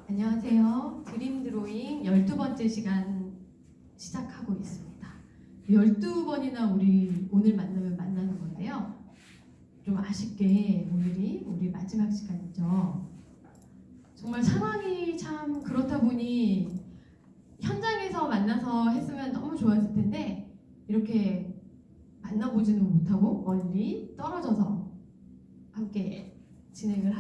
안녕하세요. 드림 드로잉 12번째 시간 시작하고 있습니다. 12번이나 우리 오늘 만나는 건데요. 좀 아쉽게 오늘이 우리 마지막 시간이죠. 정말 상황이 참 그렇다 보니 현장에서 만나서 했으면 너무 좋았을 텐데 이렇게 만나보지는 못하고 멀리 떨어져서 함께 진행을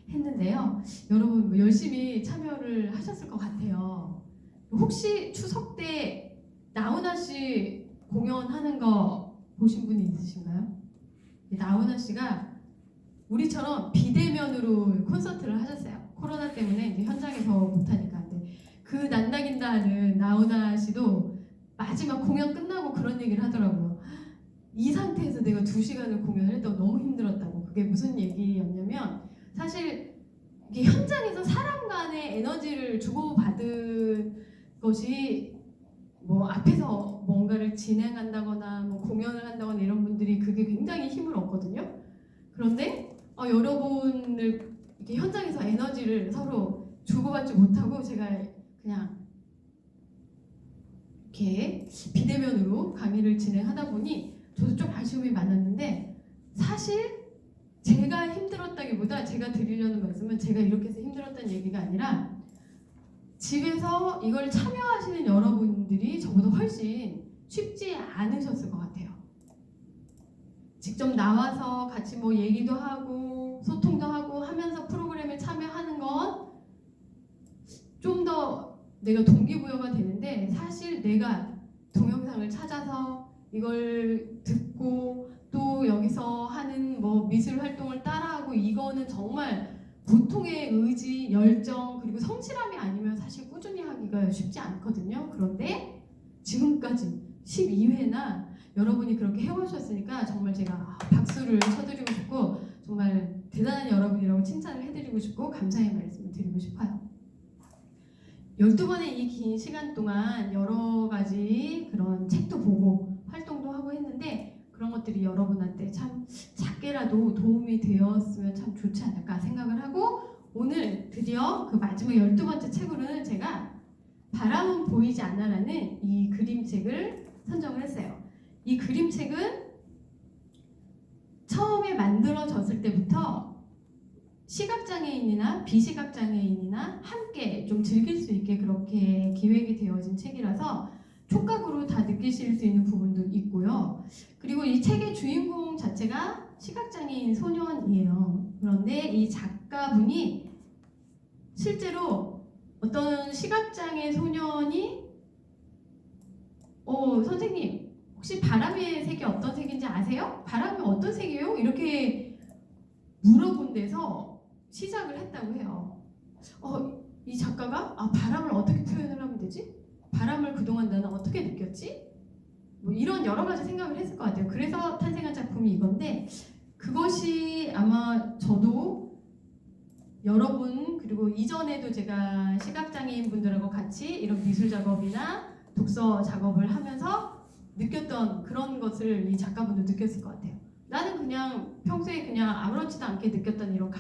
했는데요. 여러분 열심히 참여를 하셨을 것 같아요. 혹시 추석 때 나훈아 씨 공연하는 거 보신 분이 있으신가요? 나훈아 씨가 우리처럼 비대면으로 콘서트를 하셨어요. 코로나 때문에 이제 현장에서 못하니까. 근데 그 난다긴다 하는 나훈아 씨도 마지막 공연 끝나고 그런 얘기를 하더라고요. 이 상태에서 내가 2시간을 공연을 했다고 너무 힘들었다고. 그게 무슨 얘기였냐면 사실 이게 현장에서 사람 간의 에너지를 주고받은 것이 뭐 앞에서 뭔가를 진행한다거나 뭐 공연을 한다거나 이런 분들이 그게 굉장히 힘을 얻거든요. 그런데 여러분을 이렇게 현장에서 에너지를 서로 주고받지 못하고 제가 그냥 이렇게 비대면으로 강의를 진행하다 보니 저도 좀 아쉬움이 많았는데 사실 제가 힘들었다기보다 제가 드리려는 말씀은 제가 이렇게 해서 힘들었다는 얘기가 아니라 집에서 이걸 참여하시는 여러분들이 저보다 훨씬 쉽지 않으셨을 것 같아요. 직접 나와서 같이 뭐 얘기도 하고 소통도 하고 하면서 프로그램에 참여하는 건 좀 더 내가 동기부여가 되는데 사실 내가 동영상을 찾아서 이걸 듣고 또 여기서 하는 뭐 미술 활동을 따라하고 이거는 정말 보통의 의지, 열정 그리고 성실함이 아니면 사실 꾸준히 하기가 쉽지 않거든요. 그런데 지금까지 12회나 여러분이 그렇게 해오셨으니까 정말 제가 박수를 쳐드리고 싶고 정말 대단한 여러분이라고 칭찬을 해드리고 싶고 감사의 말씀을 드리고 싶어요. 12번의 이 긴 시간 동안 여러 가지 그런 책도 보고 활동도 하고 했는데 그런 것들이 여러분한테 참 작게라도 도움이 되었으면 참 좋지 않을까 생각을 하고 오늘 드디어 그 마지막 12번째 책으로는 제가 바람은 보이지 않아라는 이 그림책을 선정을 했어요. 이 그림책은 처음에 만들어졌을 때부터 시각장애인이나 비시각장애인이나 함께 좀 즐길 수 있게 그렇게 기획이 되어진 책이라서 촉각으로 다 느끼실 수 있는 부분도 있고요. 그리고 이 책의 주인공 자체가 시각장애인 소년이에요. 그런데 이 작가분이 실제로 어떤 시각장애 소년이 선생님 혹시 바람의 색이 어떤 색인지 아세요? 바람이 어떤 색이에요? 이렇게 물어본 데서 시작을 했다고 해요. 이 작가가 바람을 어떻게 표현을 하면 되지? 바람을 그동안 나는 어떻게 느꼈지? 뭐 이런 여러 가지 생각을 했을 것 같아요. 그래서 탄생한 작품이 이건데 그것이 아마 저도 여러분 그리고 이전에도 제가 시각장애인 분들하고 같이 이런 미술 작업이나 독서 작업을 하면서 느꼈던 그런 것을 이 작가분도 느꼈을 것 같아요. 나는 그냥 평소에 그냥 아무렇지도 않게 느꼈던 이런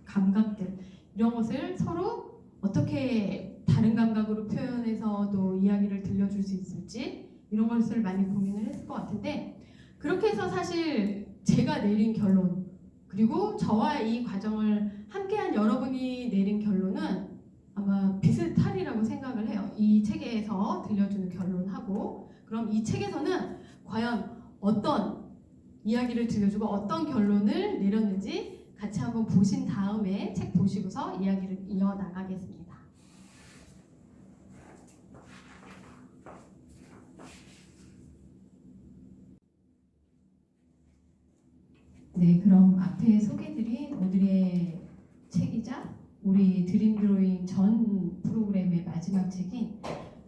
감각들 이런 것을 서로 어떻게 다른 감각으로 표현해서 또 이야기를 들려줄 수 있을지 이런 것을 많이 고민을 했을 것 같은데 그렇게 해서 사실 제가 내린 결론 그리고 저와 이 과정을 함께한 여러분이 내린 결론은 아마 비슷하리라고 생각을 해요. 이 책에서 들려주는 결론하고 그럼 이 책에서는 과연 어떤 이야기를 들려주고 어떤 결론을 내렸는지 같이 한번 보신 다음에 책 보시고서 이야기를 이어나가겠습니다. 네, 그럼 앞에 소개드린 오늘의 책이자 우리 드림 드로잉 전 프로그램의 마지막 책인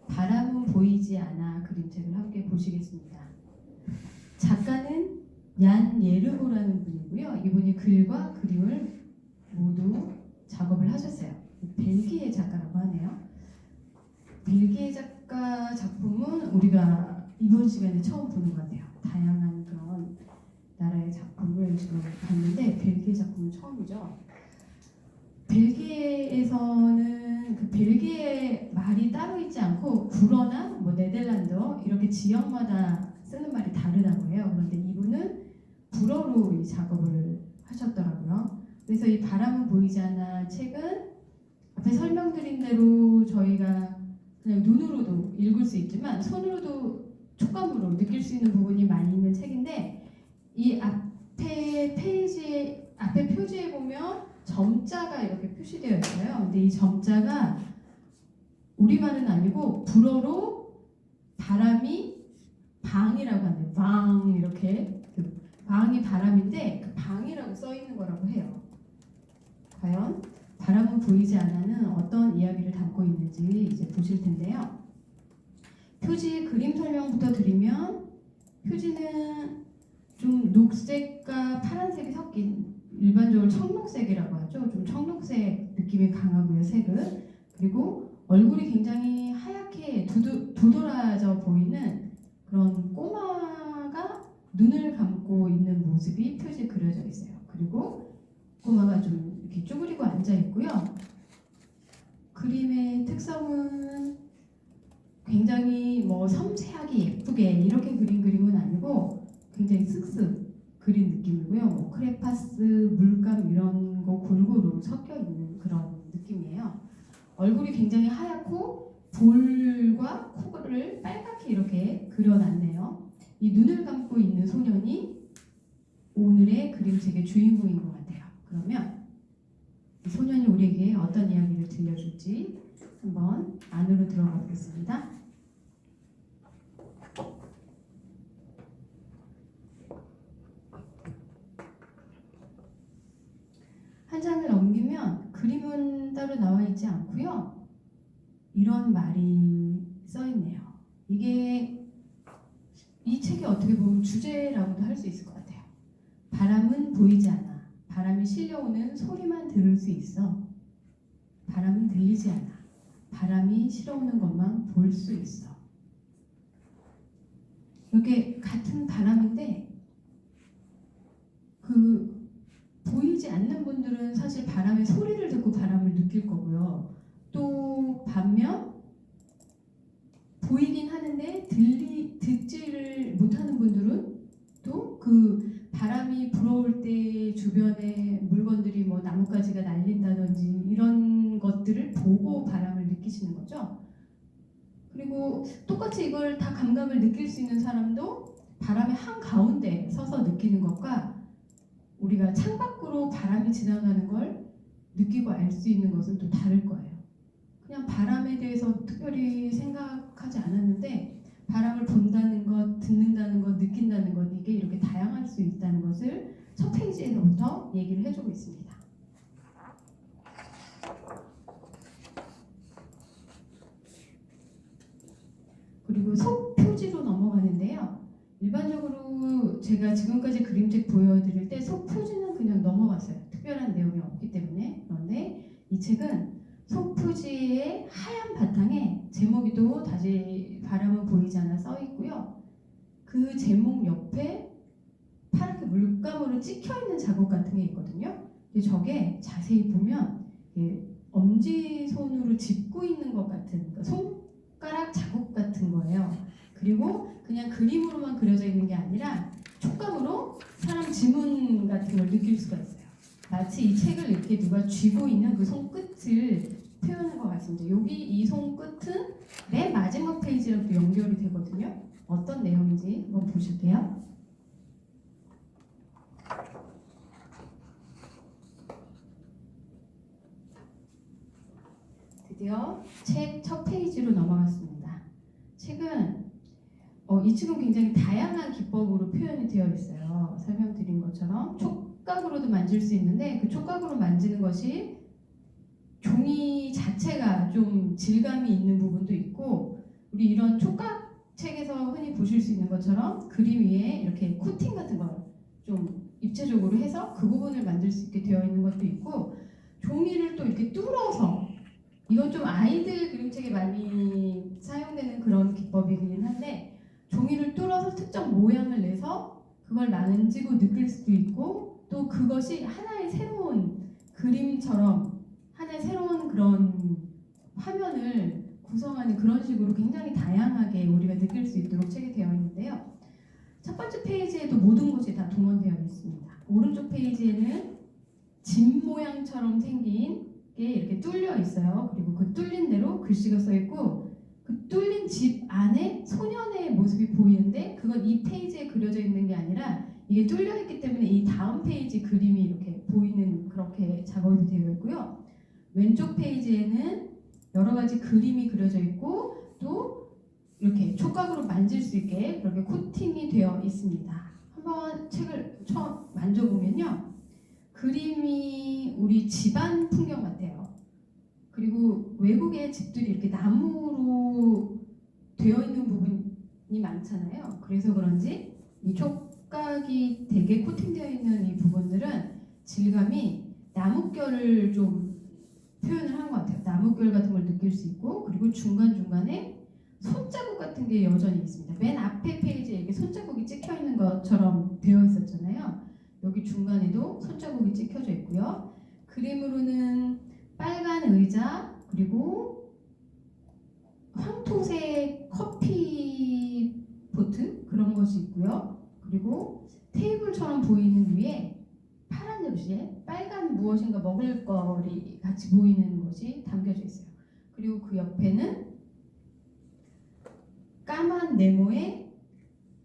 바람은 보이지 않아 그림책을 함께 보시겠습니다. 작가는 얀 예르고라는 분이고요. 이분이 글과 그림을 모두 작업을 하셨어요. 벨기에 작가라고 하네요. 벨기에 작가 작품은 우리가 이번 시간에 처음 보는 것 같아요. 다양한 그런 나라의 작품을 지금 봤는데 벨기에 작품은 처음이죠. 벨기에에서는 그 벨기에 말이 따로 있지 않고 불어나 뭐 네덜란드어 이렇게 지역마다 쓰는 말이 다르다고 해요. 그런데 이분은 불어로 이 작업을 하셨더라고요. 그래서 이 바람은 보이지 않아 책은 앞에 설명드린 대로 저희가 그냥 눈으로도 읽을 수 있지만 손으로도 촉감으로 느낄 수 있는 부분이 많이 있는 책인데, 이 앞에 페이지에 앞에 표지에 보면 점자가 이렇게 표시되어 있어요. 근데 이 점자가 우리말은 아니고 불어로 바람이 방이라고 하네요. 방 이렇게 그 방이 바람인데 그 방이라고 써 있는 거라고 해요. 과연 바람은 보이지 않아는 어떤 이야기를 담고 있는지 이제 보실 텐데요. 표지 그림 설명부터 드리면, 표지는 좀 녹색과 파란색이 섞인, 일반적으로 청록색이라고 하죠. 좀 청록색 느낌이 강하고요, 색은. 그리고 얼굴이 굉장히 하얗게 도드라져 보이는 그런 꼬마가 눈을 감고 있는 모습이 표지에 그려져 있어요. 그리고 꼬마가 좀 이렇게 쭈그리고 앉아 있고요. 그림의 특성은 굉장히 뭐 섬세하게 예쁘게 이렇게 그린 그림은 아니고 굉장히 쓱쓱 그린 느낌이고요. 뭐 크레파스, 물감 이런 거 골고루 섞여 있는 그런 느낌이에요. 얼굴이 굉장히 하얗고 볼과 코를 빨갛게 이렇게 그려놨네요. 이 눈을 감고 있는 소년이 오늘의 그림책의 주인공인 것 같아요. 그러면 이 소년이 우리에게 어떤 이야기를 들려줄지 한번 안으로 들어가 보겠습니다. 한 장을 넘기면 그림은 따로 나와 있지 않고요. 이런 말이 써 있네요. 이게 이 책이 어떻게 보면 주제라고도 할 수 있을 것 같아요. 바람은 보이지 않아. 바람이 실려오는 소리만 들을 수 있어. 바람은 들리지 않아. 바람이 실어오는 것만 볼 수 있어. 이렇게 같은 바람인데 그 보이지 않는 분들은 사실 바람의 소리를 듣고 바람을 느낄 거고요. 또 반면 보이긴 하는데 듣지를 못하는 분들은 또 그 바람이 불어올 때 주변에 물건들이 뭐 나뭇가지가 날린다든지 이런 것들을 보고 바람을 느끼시는 거죠. 그리고 똑같이 이걸 다 감각을 느낄 수 있는 사람도 바람의 한가운데 서서 느끼는 것과 우리가 창밖으로 바람이 지나가는 걸 느끼고 알 수 있는 것은 또 다를 거예요. 그냥 바람에 대해서 특별히 생각하지 않았는데 바람을 본다는 것, 듣는다는 것, 느낀다는 것, 이게 이렇게 다양할 수 있다는 것을 첫 페이지에서부터 얘기를 해주고 있습니다. 그리고 속표지로 넘어가는데요. 일반적으로 제가 지금까지 그림책 보여드릴 때 속표지는 그냥 넘어갔어요. 특별한 내용이 없기 때문에. 그런데 이 책은 속표지의 하얀 바탕에 제목이도 다시 바람은 보이지 않아 써 있고요. 그 제목 옆에 파랗게 물감으로 찍혀 있는 자국 같은 게 있거든요. 저게 자세히 보면 엄지손으로 짚고 있는 것 같은, 그러니까 손가락 자국 같은 거예요. 그리고 그냥 그림으로만 그려져 있는 게 아니라 촉감으로 사람 지문 같은 걸 느낄 수가 있어요. 마치 이 책을 이렇게 누가 쥐고 있는 그 손끝을 표현한 것 같습니다. 여기 이 손끝은 맨 마지막 페이지랑 또 연결이 되거든요. 어떤 내용인지 한번 보실게요. 드디어 책 첫 페이지로 넘어갔습니다. 책은 이 책은 굉장히 다양한 기법으로 표현이 되어 있어요. 설명드린 것처럼 촉각으로도 만질 수 있는데 그 촉각으로 만지는 것이 종이 자체가 좀 질감이 있는 부분도 있고, 우리 이런 촉각책에서 흔히 보실 수 있는 것처럼 그림 위에 이렇게 코팅 같은 걸 좀 입체적으로 해서 그 부분을 만들 수 있게 되어 있는 것도 있고, 종이를 또 이렇게 뚫어서, 이건 좀 아이들 그림책에 많이 사용되는 그런 기법이긴 한데, 종이를 뚫어서 특정 모양을 내서 그걸 만지고 느낄 수도 있고, 또 그것이 하나의 새로운 그림처럼 하나의 새로운 그런 화면을 구성하는 그런 식으로 굉장히 다양하게 우리가 느낄 수 있도록 책이 되어 있는데요. 첫 번째 페이지에도 모든 곳이 다 동원되어 있습니다. 오른쪽 페이지에는 집 모양처럼 생긴 게 이렇게 뚫려 있어요. 그리고 그 뚫린 대로 글씨가 써 있고 그 뚫린 집 안에 소년의 모습이 보이는데 그건 이 페이지에 그려져 있는 게 아니라 이게 뚫려 있기 때문에 이 다음 페이지 그림이 이렇게 보이는 그렇게 작업이 되어 있고요. 왼쪽 페이지에는 여러 가지 그림이 그려져 있고 또 이렇게 촉각으로 만질 수 있게 그렇게 코팅이 되어 있습니다. 한번 책을 처음 만져보면요. 그림이 우리 집안 풍경 같아요. 그리고 외국의 집들이 이렇게 나무로 되어 있는 부분이 많잖아요. 그래서 그런지 이 촉각이 되게 코팅되어 있는 이 부분들은 질감이 나뭇결을 좀 표현을 한 것 같아요. 나뭇결 같은 걸 느낄 수 있고 그리고 중간중간에 손자국 같은 게 여전히 있습니다. 맨 앞에 페이지에 이렇게 손자국이 찍혀 있는 것처럼 되어 있었잖아요. 여기 중간에도 손자국이 찍혀져 있고요. 그림으로는 빨간 의자 그리고 황토색 커피 포트 그런 것이 있고요. 그리고 테이블처럼 보이는 위에 파란 접시에 빨간 무엇인가 먹을 거리 같이 보이는 것이 담겨져 있어요. 그리고 그 옆에는 까만 네모에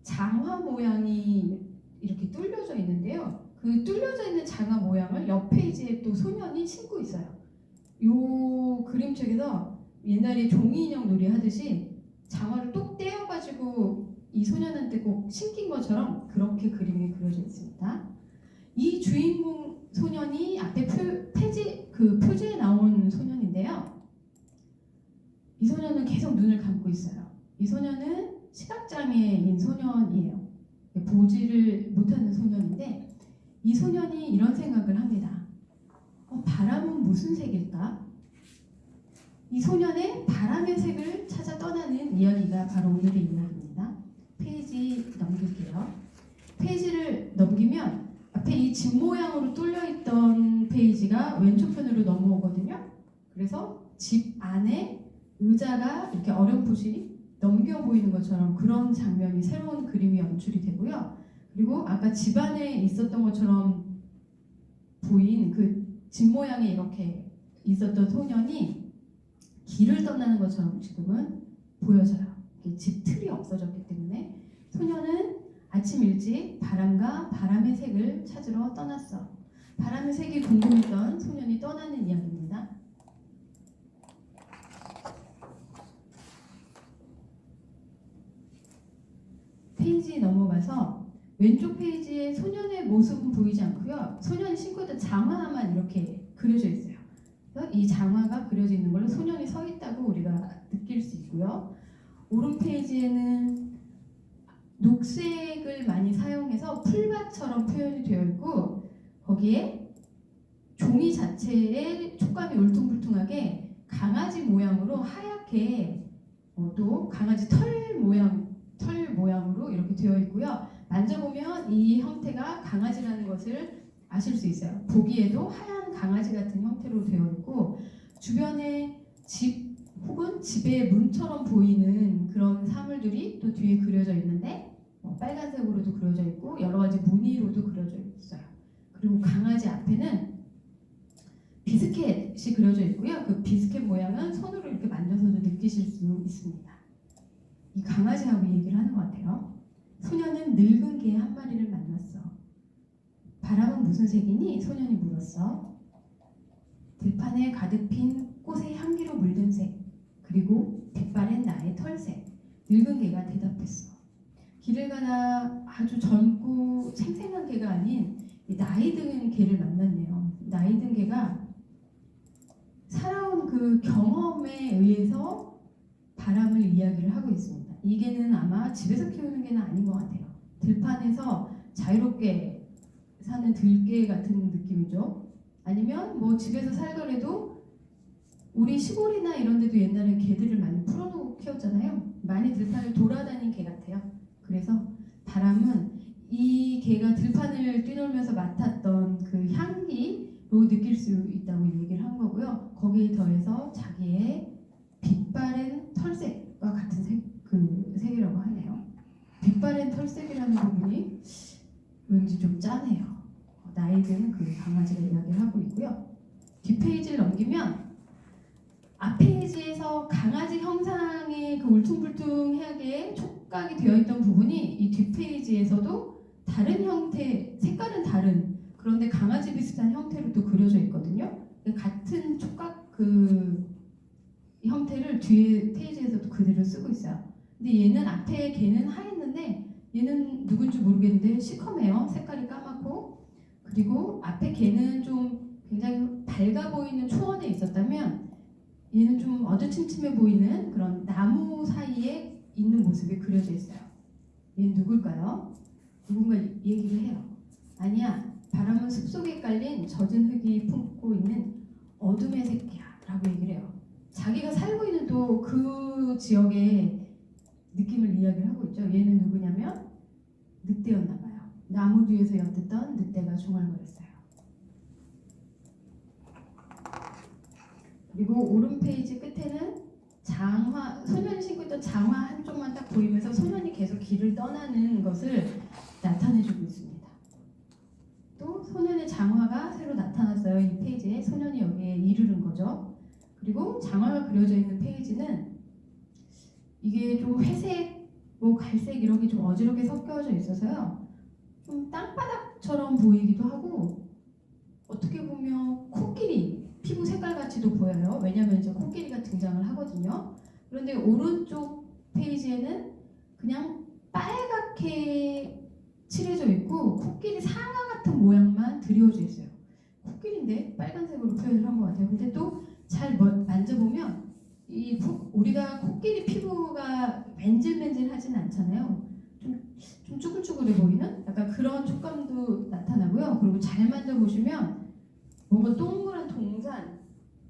장화 모양이 이렇게 뚫려져 있는데요. 그 뚫려져 있는 장화 모양을 옆 페이지에 또 소년이 신고 있어요. 요 그림책에서 옛날에 종이 인형 놀이 하듯이 장화를 똑 떼어가지고 이 소년한테 꼭 신긴 것처럼 그렇게 그림이 그려져 있습니다. 이 주인공 소년이 앞에 표지에 나온 소년인데요. 이 소년은 계속 눈을 감고 있어요. 이 소년은 시각장애인 소년이에요. 보지를 못하는 소년인데 이 소년이 이런 생각을 합니다. 바람은 무슨 색일까? 이 소년의 바람의 색을 찾아 떠나는 이야기가 바로 오늘의 이야기입니다. 페이지 넘길게요. 페이지를 넘기면 앞에 이 집 모양으로 뚫려있던 페이지가 왼쪽편으로 넘어오거든요. 그래서 집 안에 의자가 이렇게 어렴풋이 넘겨 보이는 것처럼 그런 장면이 새로운 그림이 연출이 되고요. 그리고 아까 집 안에 있었던 것처럼 보인 그 집 모양이 이렇게 있었던 소년이 길을 떠나는 것처럼 지금은 보여져요. 집 틀이 없어졌기 때문에 소년은 아침 일찍 바람과 바람의 색을 찾으러 떠났어. 바람의 색이 궁금했던 소년이 떠나는 이야기입니다. 페이지 넘어가서 왼쪽 페이지에 소년의 모습은 보이지 않고요. 소년이 신고 있던 장화만 이렇게 그려져 있어요. 그래서 이 장화가 그려져 있는 걸로 소년이 서 있다고 우리가 느낄 수 있고요. 오른 페이지에는 녹색을 많이 사용해서 풀밭처럼 표현이 되어 있고 거기에 종이 자체에 촉감이 울퉁불퉁하게 강아지 모양으로 하얗게 또 강아지 털 모양으로 이렇게 되어 있고요. 만져보면 이 형태가 강아지라는 것을 아실 수 있어요. 보기에도 하얀 강아지 같은 형태로 되어 있고 주변에 집 혹은 집의 문처럼 보이는 그런 사물들이 또 뒤에 그려져 있는데 빨간색으로도 그려져 있고 여러 가지 무늬로도 그려져 있어요. 그리고 강아지 앞에는 비스켓이 그려져 있고요. 그 비스켓 모양은 손으로 이렇게 만져서도 느끼실 수 있습니다. 이 강아지하고 얘기를 하는 것 같아요. 소년은 늙은 개 한 마리를 만났어. 바람은 무슨 색이니? 소년이 물었어. 들판에 가득 핀 꽃의 향기로 물든 색, 그리고 뒷발엔 나의 털색. 늙은 개가 대답했어. 길을 가다 아주 젊고 생생한 개가 아닌 나이 든 개를 만났네요. 나이 든 개가 살아온 그 경험에 의해서 바람을 이야기를 하고 있습니다. 이 개는 아마 집에서 키우는 개는 아닌 것 같아요. 들판에서 자유롭게 사는 들개 같은 느낌이죠. 아니면 뭐 집에서 살더라도 우리 시골이나 이런 데도 옛날에 개들을 많이 풀어놓고 키웠잖아요. 많이 들판을 돌아다닌 개 같아요. 그래서 바람은 이 개가 들판을 뛰놀면서 맡았던 그 향기로 느낄 수 있다고 얘기를 한 거고요. 거기에 더해서 자기의 빛바랜 털색과 같은 색이라고 하네요. 빛바랜 털색이라는 부분이 왠지 좀 짠해요. 나이 든 그 강아지가 이야기를 하고 있고요. 뒷페이지를 넘기면 앞페이지에서 강아지 형상의 그 울퉁불퉁하게 촉각이 되어 있던 부분이 이 뒷페이지에서도 다른 형태, 색깔은 다른 그런데 강아지 비슷한 형태로 또 그려져 있거든요. 같은 촉각 그 형태를 뒤에 페이지에서도 그대로 쓰고 있어요. 근데 얘는 앞에 걔는 하였는데 얘는 누군지 모르겠는데 시커매요. 색깔이 까맣고 그리고 앞에 걔는 좀 굉장히 밝아 보이는 초원에 있었다면 얘는 좀 어두침침해 보이는 그런 나무 사이에 있는 모습이 그려져 있어요. 얘는 누굴까요? 누군가 얘기를 해요. 아니야, 바람은 숲속에 깔린 젖은 흙이 품고 있는 어둠의 새끼야 라고 얘기를 해요. 자기가 살고 있는 또 그 지역의 느낌을 이야기를 하고 있죠. 얘는 누구냐면 늑대였나 봐요. 나무 뒤에서 엿듣던 늑대가 중얼거렸어요. 그리고 오른 페이지 끝에는 장화, 소년이 신고 있던 장화 한쪽만 딱 보이면서 소년이 계속 길을 떠나는 것을 나타내주고 있습니다. 또 소년의 장화가 새로 나타났어요. 이 페이지에 소년이 여기에 이르는 거죠. 그리고 장화가 그려져 있는 페이지는 이게 좀 회색, 뭐 갈색 이런 게 좀 어지럽게 섞여져 있어서요. 좀 땅바닥처럼 보이기도 하고 어떻게 보면 코끼리 피부 색깔 같이도 보여요. 왜냐하면 이제 코끼리가 등장을 하거든요. 그런데 오른쪽 페이지에는 그냥 빨갛게 칠해져 있고 코끼리 상아 같은 모양만 드리워져 있어요. 코끼리인데 빨간색으로 표현을 한 것 같아요. 근데 또 잘 만져보면 우리가 코끼리 피부가 맨질맨질하진 않잖아요. 좀 쭈글쭈글해 보이는 약간 그런 촉감도 나타나고요. 그리고 잘 만져보시면 뭔가 동그란 동산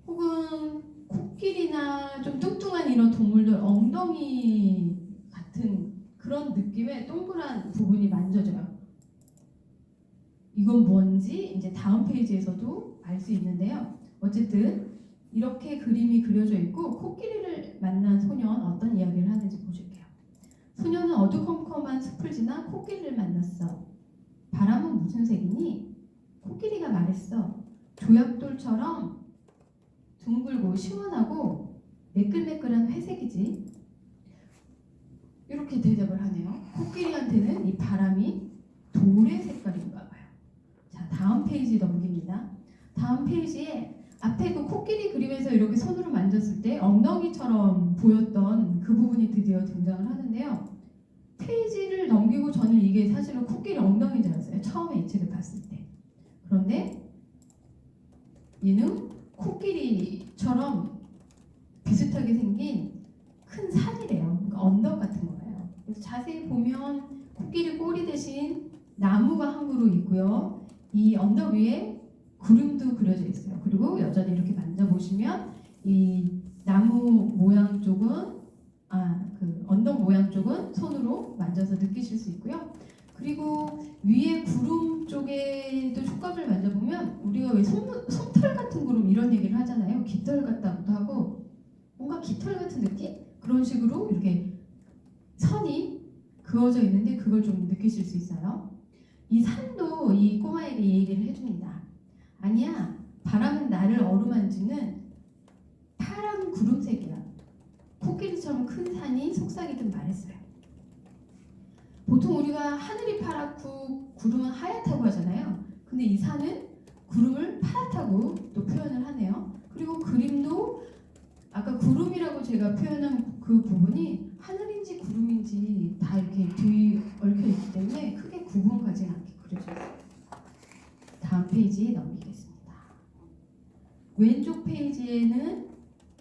혹은 코끼리나 좀 뚱뚱한 이런 동물들 엉덩이 같은 그런 느낌의 동그란 부분이 만져져요. 이건 뭔지 이제 다음 페이지에서도 알 수 있는데요. 어쨌든 이렇게 그림이 그려져 있고 코끼리를 만난 소년 어떤 이야기를 하는지 보실게요. 소년은 어두컴컴한 숲을 지나 코끼리를 만났어. 바람은 무슨 색이니? 코끼리가 말했어. 조약돌처럼 둥글고 시원하고 매끌매끌한 회색이지. 이렇게 대답을 하네요. 코끼리한테는 이 바람이 돌의 색깔인가 봐요. 자, 다음 페이지 넘깁니다. 다음 페이지에 앞에 그 코끼리 그림에서 이렇게 손으로 만졌을 때 엉덩이처럼 보였던 그 부분이 드디어 등장을 하는데요. 페이지를 넘기고 저는 이게 사실은 코끼리 엉덩이인 줄 알았어요. 처음에 이 책을 봤을 때. 그런데 얘는 코끼리처럼 비슷하게 생긴 큰 산이래요. 그러니까 언덕 같은 거예요. 그래서 자세히 보면 코끼리 꼬리 대신 나무가 한 그루 있고요. 이 언덕 위에 구름도 그려져 있어요. 그리고 여전히 이렇게 만져보시면 이 나무 모양 쪽은 그 언덕 모양 쪽은 손으로 만져서 느끼실 수 있고요. 그리고 위에 구름 쪽에도 촉감을 만져보면 우리가 왜 솜털 같은 구름 이런 얘기를 하잖아요. 깃털 같다고도 하고 뭔가 깃털 같은 느낌? 그런 식으로 이렇게 선이 그어져 있는데 그걸 좀 느끼실 수 있어요. 이 산도 이 꼬마에게 얘기를 해줍니다. 아니야, 바람은 나를 어루만지는 파란 구름색이야. 코끼리처럼 큰 산이 속삭이듯 말했어요. 보통 우리가 하늘이 파랗고 구름은 하얗다고 하잖아요. 근데 이 산은 구름을 파랗다고 또 표현을 하네요. 그리고 그림도 아까 구름이라고 제가 표현한 그 부분이 하늘인지 구름인지 다 이렇게 뒤 얽혀 있기 때문에 크게 구분가지 않게 그려져요. 다음 페이지 넘기겠습니다. 왼쪽 페이지에는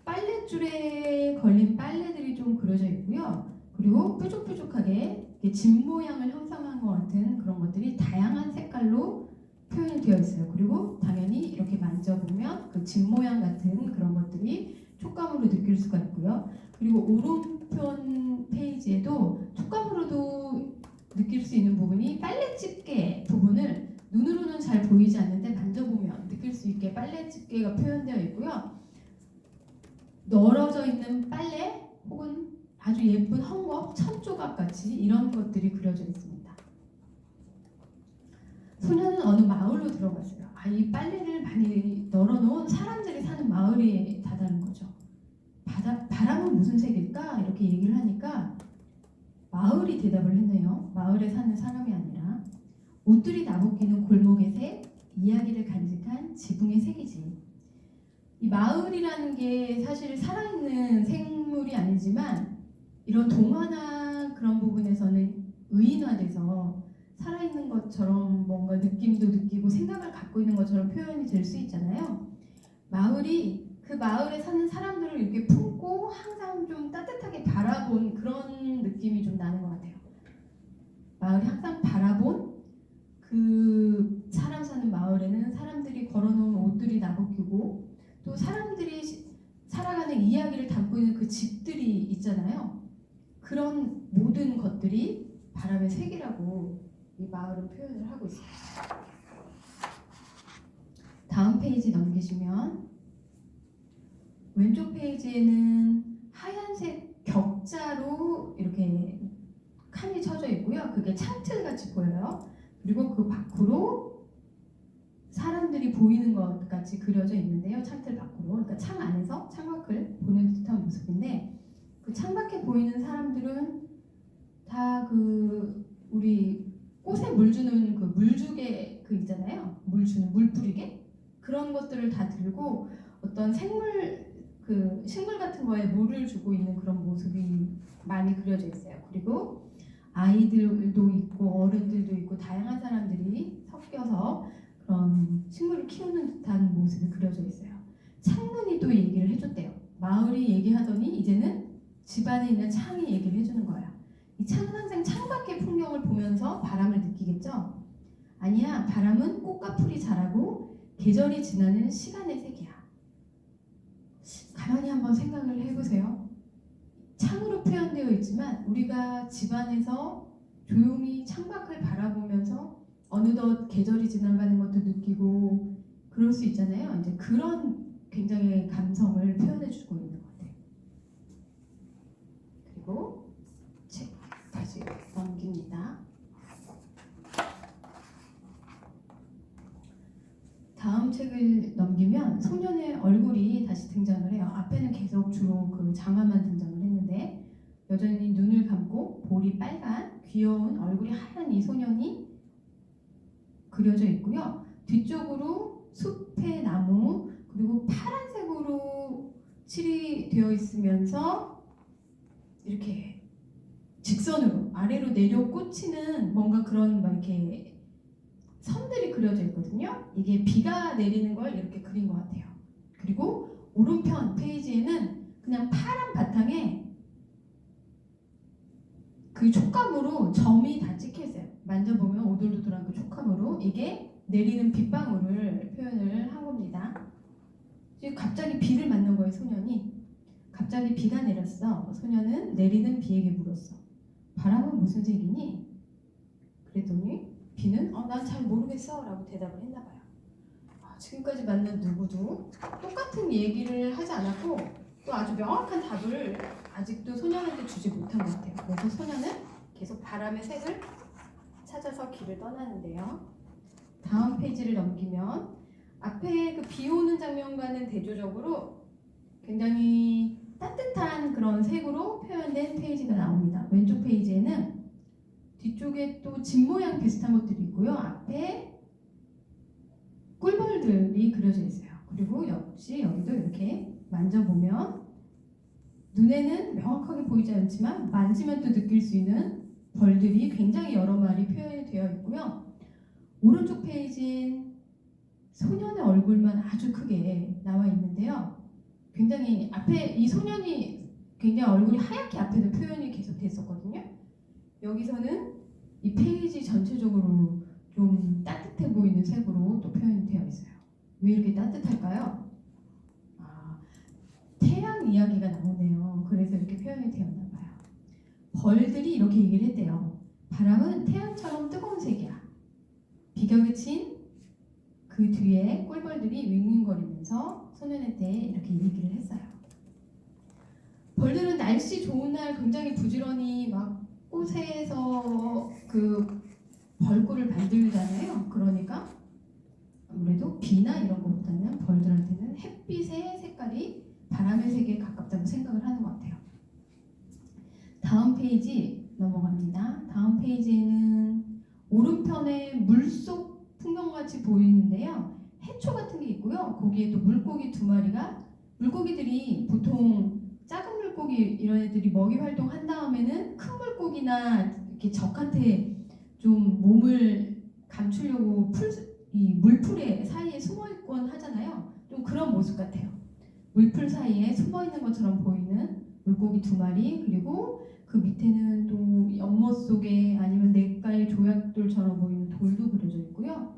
빨랫줄에 걸린 빨래들이 좀 그려져 있고요. 그리고 뾰족뾰족하게 집 모양을 형성한 것 같은 그런 것들이 다양한 색깔로 표현이 되어 있어요. 그리고 당연히 이렇게 만져보면 그 집 모양 같은 그런 것들이 촉감으로 느낄 수가 있고요. 그리고 오른편 페이지에도 촉감으로도 느낄 수 있는 부분이 빨래 집게 부분을 눈으로는 잘 보이지 않는데 만져보면 느낄 수 있게 빨래 집게가 표현되어 있고요. 널어져 있는 빨래 혹은 아주 예쁜 헝겊, 천조각같이 이런 것들이 그려져 있습니다. 소녀는 어느 마을로 들어갔어요. 이 빨래를 많이 널어놓은 사람들이 사는 마을에 다다른 거죠. 바람은 무슨 색일까? 이렇게 얘기를 하니까 마을이 대답을 했네요. 마을에 사는 사람이 아니라 옷들이 나부끼는 골목의 색, 이야기를 간직한 지붕의 색이지. 이 마을이라는 게 사실 살아있는 생물이 아니지만 이런 동화나 그런 부분에서는 의인화돼서 살아있는 것처럼 뭔가 느낌도 느끼고 생각을 갖고 있는 것처럼 표현이 될 수 있잖아요. 마을이 그 마을에 사는 사람들을 이렇게 품고 항상 좀 따뜻하게 바라본 그런 느낌이 좀 나는 것 같아요. 마을이 항상 바라본 그 사람 사는 마을에는 사람들이 걸어놓은 옷들이 나부끼고 또 사람들이 살아가는 이야기를 담고 있는 그 집들이 있잖아요. 그런 모든 것들이 바람의 색이라고 이 마을은 표현을 하고 있어요. 다음 페이지 넘기시면 왼쪽 페이지에는 하얀색 격자로 이렇게 칸이 쳐져 있고요. 그게 창틀 같이 보여요. 그리고 그 밖으로 사람들이 보이는 것 같이 그려져 있는데요. 창틀 밖으로. 그러니까 창 안에서 창밖을 보는 듯한 모습인데 그 창밖에 보이는 사람들은 다 그 우리 꽃에 물 주는 그 물주개 그 있잖아요. 물 주는 물 뿌리개 그런 것들을 다 들고 어떤 식물 같은 거에 물을 주고 있는 그런 모습이 많이 그려져 있어요. 그리고 아이들도 있고 어른들도 있고 다양한 사람들이 섞여서 그런 식물을 키우는 듯한 모습이 그려져 있어요. 창문이 또 얘기를 해줬대요. 마을이 얘기하더니 이제는 집안에 있는 창이 얘기를 해주는 거예요. 이 창은 항상 창밖의 풍경을 보면서 바람을 느끼겠죠? 아니야, 바람은 꽃과 풀이 자라고 계절이 지나는 시간의 색이야. 가만히 한번 생각을 해보세요. 창으로 표현되어 있지만 우리가 집안에서 조용히 창밖을 바라보면서 어느덧 계절이 지나가는 것도 느끼고 그럴 수 있잖아요. 이제 그런 굉장히 감성을 표현해주고 있는 것 같아요. 그리고 책 다시 넘깁니다. 다음 책을 넘기면 소년의 얼굴이 다시 등장을 해요. 앞에는 계속 주로 그 장화만 등장을 했는데 여전히 눈을 감고 볼이 빨간 귀여운 얼굴이 하얀 이 소년이 그려져 있고요. 뒤쪽으로 숲의 나무 그리고 파란색으로 칠이 되어 있으면서 이렇게 직선으로 아래로 내려 꽂히는 뭔가 그런 막 이렇게 선들이 그려져 있거든요. 이게 비가 내리는 걸 이렇게 그린 것 같아요. 그리고 오른편 페이지에는 그냥 파란 바탕에 그 촉감으로 점이 다 찍혀 있어요. 만져보면 오돌도돌한 그 촉감으로 이게 내리는 빗방울을 표현을 한 겁니다. 지금 갑자기 비를 맞는 거예요, 소년이. 갑자기 비가 내렸어. 소년은 내리는 비에게 물었어. 바람은 무슨 색이니? 그랬더니 비는 난 잘 모르겠어 라고 대답을 했나 봐요. 지금까지 만난 누구도 똑같은 얘기를 하지 않았고 또 아주 명확한 답을 아직도 소년한테 주지 못한 것 같아요. 그래서 소년은 계속 바람의 색을 찾아서 길을 떠나는데요. 다음 페이지를 넘기면 앞에 그 비 오는 장면과는 대조적으로 굉장히 따뜻한 그런 색으로 표현된 페이지가 나옵니다. 왼쪽 페이지에는 뒤쪽에 또 집 모양 비슷한 것들이 있고요. 앞에 꿀벌들이 그려져 있어요. 그리고 역시 여기도 이렇게 만져보면 눈에는 명확하게 보이지 않지만 만지면 또 느낄 수 있는 벌들이 굉장히 여러 마리 표현이 되어 있고요. 오른쪽 페이지엔 소년의 얼굴만 아주 크게 나와 있는데요. 굉장히 앞에 이 소년이 굉장히 얼굴이 하얗게 앞에도 표현이 계속 됐었거든요. 여기서는 이 페이지 전체적으로 좀 따뜻해 보이는 색으로 또 표현이 되어 있어요. 왜 이렇게 따뜻할까요? 태양 이야기가 나오네요. 그래서 이렇게 표현이 되었나 봐요. 벌들이 이렇게 얘기를 했대요. 바람은 태양처럼 뜨거운 색이야. 비가 그친 그 뒤에 꿀벌들이 윙윙거리면서 소년한테 이렇게 얘기를 했어요. 벌들은 날씨 좋은 날 굉장히 부지런히 막 꽃에서 그 벌꿀을 만들잖아요. 그러니까 아무래도 비나 이런 것보다는 벌들한테는 햇빛의 색깔이 바람의 색에 가깝다고 생각을 하는 것 같아요. 다음 페이지 넘어갑니다. 다음 페이지에는 오른편에 물속 풍경같이 보이는데요. 해초 같은 게 있고요. 거기에 또 물고기 두 마리가, 물고기들이 보통 작은 물고기 이런 애들이 먹이 활동한 다음에는 큰 물고기나 이렇게 적한테 좀 몸을 감추려고 이 물풀 사이에 숨어 있곤 하잖아요. 좀 그런 모습 같아요. 물풀 사이에 숨어 있는 것처럼 보이는 물고기 두 마리, 그리고 그 밑에는 또 연못 속에 아니면 냇가의 조약돌처럼 보이는 돌도 그려져 있고요.